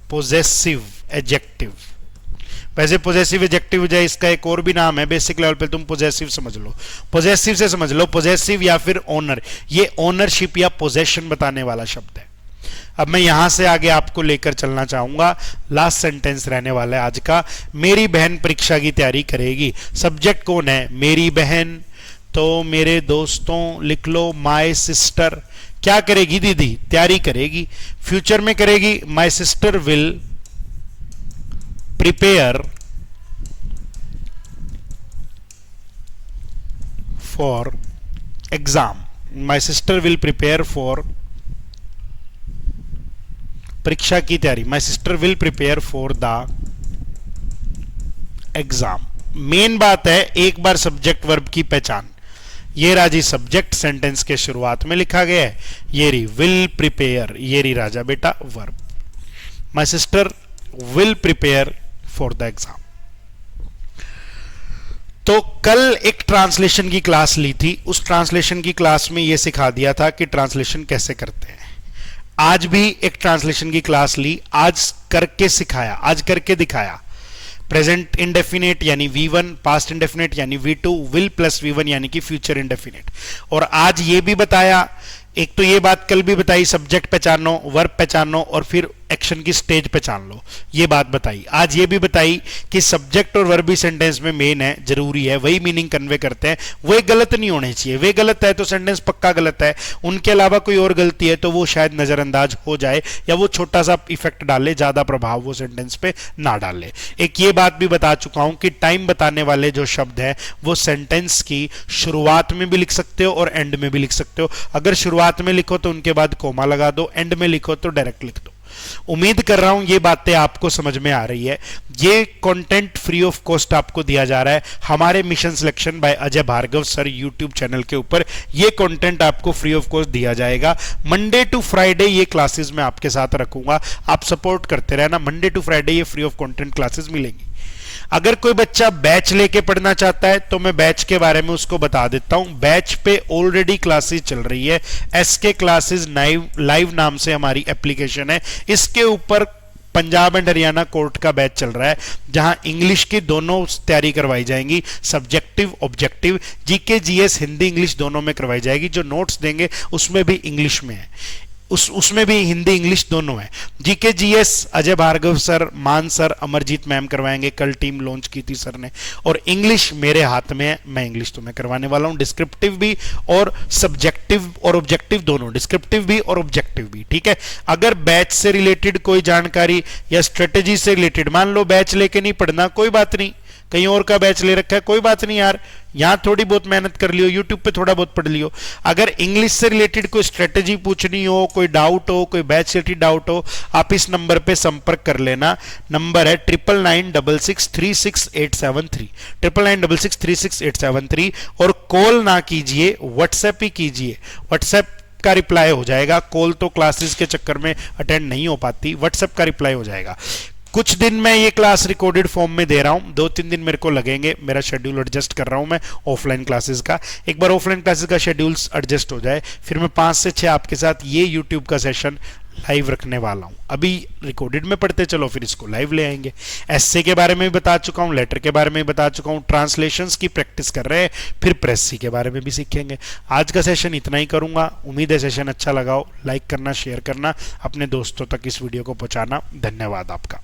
पोजेसिव एडजेक्टिव। वैसे पोजेसिव एडजेक्टिव जो है इसका एक और भी नाम है, बेसिक लेवल पे तुम पोजेसिव समझ लो, पोजेसिव से समझ लो, पोजेसिव या फिर ओनर, ये ओनरशिप या पोजेशन बताने वाला शब्द है। अब मैं यहां से आगे आपको लेकर चलना चाहूंगा, लास्ट सेंटेंस रहने वाला है आज का। मेरी बहन परीक्षा की तैयारी करेगी, सब्जेक्ट कौन है, मेरी बहन, तो मेरे दोस्तों लिख लो माय सिस्टर। क्या करेगी दीदी, तैयारी करेगी, फ्यूचर में करेगी, my sister will prepare for exam, my sister will prepare for परीक्षा की तैयारी, my sister will prepare for the exam. Main बात है एक बार सब्जेक्ट वर्ब की पहचान। ये राजी सब्जेक्ट सेंटेंस के शुरुआत में लिखा गया है, ये री विल प्रिपेयर, ये री राजा बेटा verb, my sister will prepare for the exam. तो कल एक ट्रांसलेशन की क्लास ली थी, उस ट्रांसलेशन की क्लास में यह सिखा दिया था कि ट्रांसलेशन कैसे करते हैं। आज भी एक ट्रांसलेशन की क्लास ली, आज करके सिखाया, आज करके दिखाया। प्रेजेंट इंडेफिनेट यानी V1, पास्ट इंडेफिनेट यानी V2, विल प्लस V1 यानी कि फ्यूचर इंडेफिनेट। और आज ये भी बताया, एक तो ये बात कल भी बताई, सब्जेक्ट पहचानो, वर्ब पहचानो और फिर एक्शन की स्टेज पहचान लो, ये बात बताई। आज ये भी बताई कि सब्जेक्ट और वर्ब भी सेंटेंस में मेन है, जरूरी है, वही मीनिंग कन्वे करते हैं, वो गलत नहीं होने चाहिए। वे गलत है तो सेंटेंस पक्का गलत है, उनके अलावा कोई और गलती है तो वो शायद नजरअंदाज हो जाए या वो छोटा सा इफेक्ट डाले, ज्यादा प्रभाव वो सेंटेंस पे ना डाले। एक ये बात भी बता चुका हूं कि टाइम बताने वाले जो शब्द है वो सेंटेंस की शुरुआत में भी लिख सकते हो और एंड में भी लिख सकते हो। अगर शुरुआत में लिखो तो उनके बाद कोमा लगा दो, एंड में लिखो तो डायरेक्ट लिख दो। उम्मीद कर रहा हूं ये बातें आपको समझ में आ रही है। ये कंटेंट फ्री ऑफ कॉस्ट आपको दिया जा रहा है हमारे mission selection by Ajay Bhargav sir YouTube channel के ऊपर। ये कंटेंट आपको फ्री ऑफ कॉस्ट दिया जाएगा। मंडे टू फ्राइडे ये क्लासेस मैं आपके साथ रखूंगा, आप सपोर्ट करते रहना। मंडे टू फ्राइडे ये फ्री ऑफ कंटेंट क्लासेस मिलेंगी। अगर कोई बच्चा बैच लेके पढ़ना चाहता है तो मैं बैच के बारे में उसको बता देता हूं। बैच पे ऑलरेडी क्लासेस चल रही है, एसके क्लासेस लाइव नाम से हमारी एप्लीकेशन है। इसके ऊपर पंजाब एंड हरियाणा कोर्ट का बैच चल रहा है, जहां इंग्लिश की दोनों तैयारी करवाई जाएंगी, subjective objective, GK GS Hindi English दोनों में करवाई जाएगी। जो नोट्स देंगे उसमें भी इंग्लिश में है, उसमें भी हिंदी इंग्लिश दोनों है। GK GS Ajay Bhargav sir, Maan sir, Amarjeet ma'am करवाएंगे, कल टीम लॉन्च की थी सर ने। और इंग्लिश मेरे हाथ में है, मैं इंग्लिश तुम्हें करवाने वाला हूं, डिस्क्रिप्टिव भी और सब्जेक्टिव और ऑब्जेक्टिव दोनों, डिस्क्रिप्टिव भी और ऑब्जेक्टिव भी। ठीक है, अगर बैच से रिलेटेड कोई जानकारी या स्ट्रेटेजी से रिलेटेड, मान लो बैच लेके नहीं पढ़ना, कोई बात नहीं, कहीं और का बैच ले रखा है, कोई बात नहीं यार, यहां थोड़ी बहुत मेहनत कर लियो, यूट्यूब पे थोड़ा बहुत पढ़ लियो। अगर इंग्लिश से रिलेटेड कोई स्ट्रेटेजी पूछनी हो, कोई डाउट हो, कोई बैच से रिलेटेड डाउट हो, आप इस नंबर पे संपर्क कर लेना। नंबर है 9996636873, 9996636873। और कॉल ना कीजिए, व्हाट्सएप ही कीजिए, व्हाट्सएप का रिप्लाई हो जाएगा। कॉल तो क्लासेस के चक्कर में अटेंड नहीं हो पाती, व्हाट्सएप का रिप्लाई हो जाएगा। कुछ दिन मैं ये क्लास रिकॉर्डेड फॉर्म में दे रहा हूं, 2-3 दिन मेरे को लगेंगे, मेरा शेड्यूल एडजस्ट कर रहा हूं मैं ऑफलाइन क्लासेस का। एक बार ऑफलाइन क्लासेस का शेड्यूल एडजस्ट हो जाए, फिर मैं 5 से 6 आपके साथ ये यूट्यूब का सेशन लाइव रखने वाला हूं। अभी रिकॉर्डेड में पढ़ते चलो, फिर इसको लाइव ले आएंगे। एसए के बारे में भी बता चुका हूं, लेटर के बारे में भी बता चुका हूं, ट्रांसलेशंस की प्रैक्टिस कर रहे हैं, फिर प्रेस के बारे में भी सीखेंगे। आज का सेशन इतना ही करूंगा। उम्मीद है सेशन अच्छा लगा हो। लाइक करना, शेयर करना, अपने दोस्तों तक इस वीडियो को पहुंचाना। धन्यवाद आपका।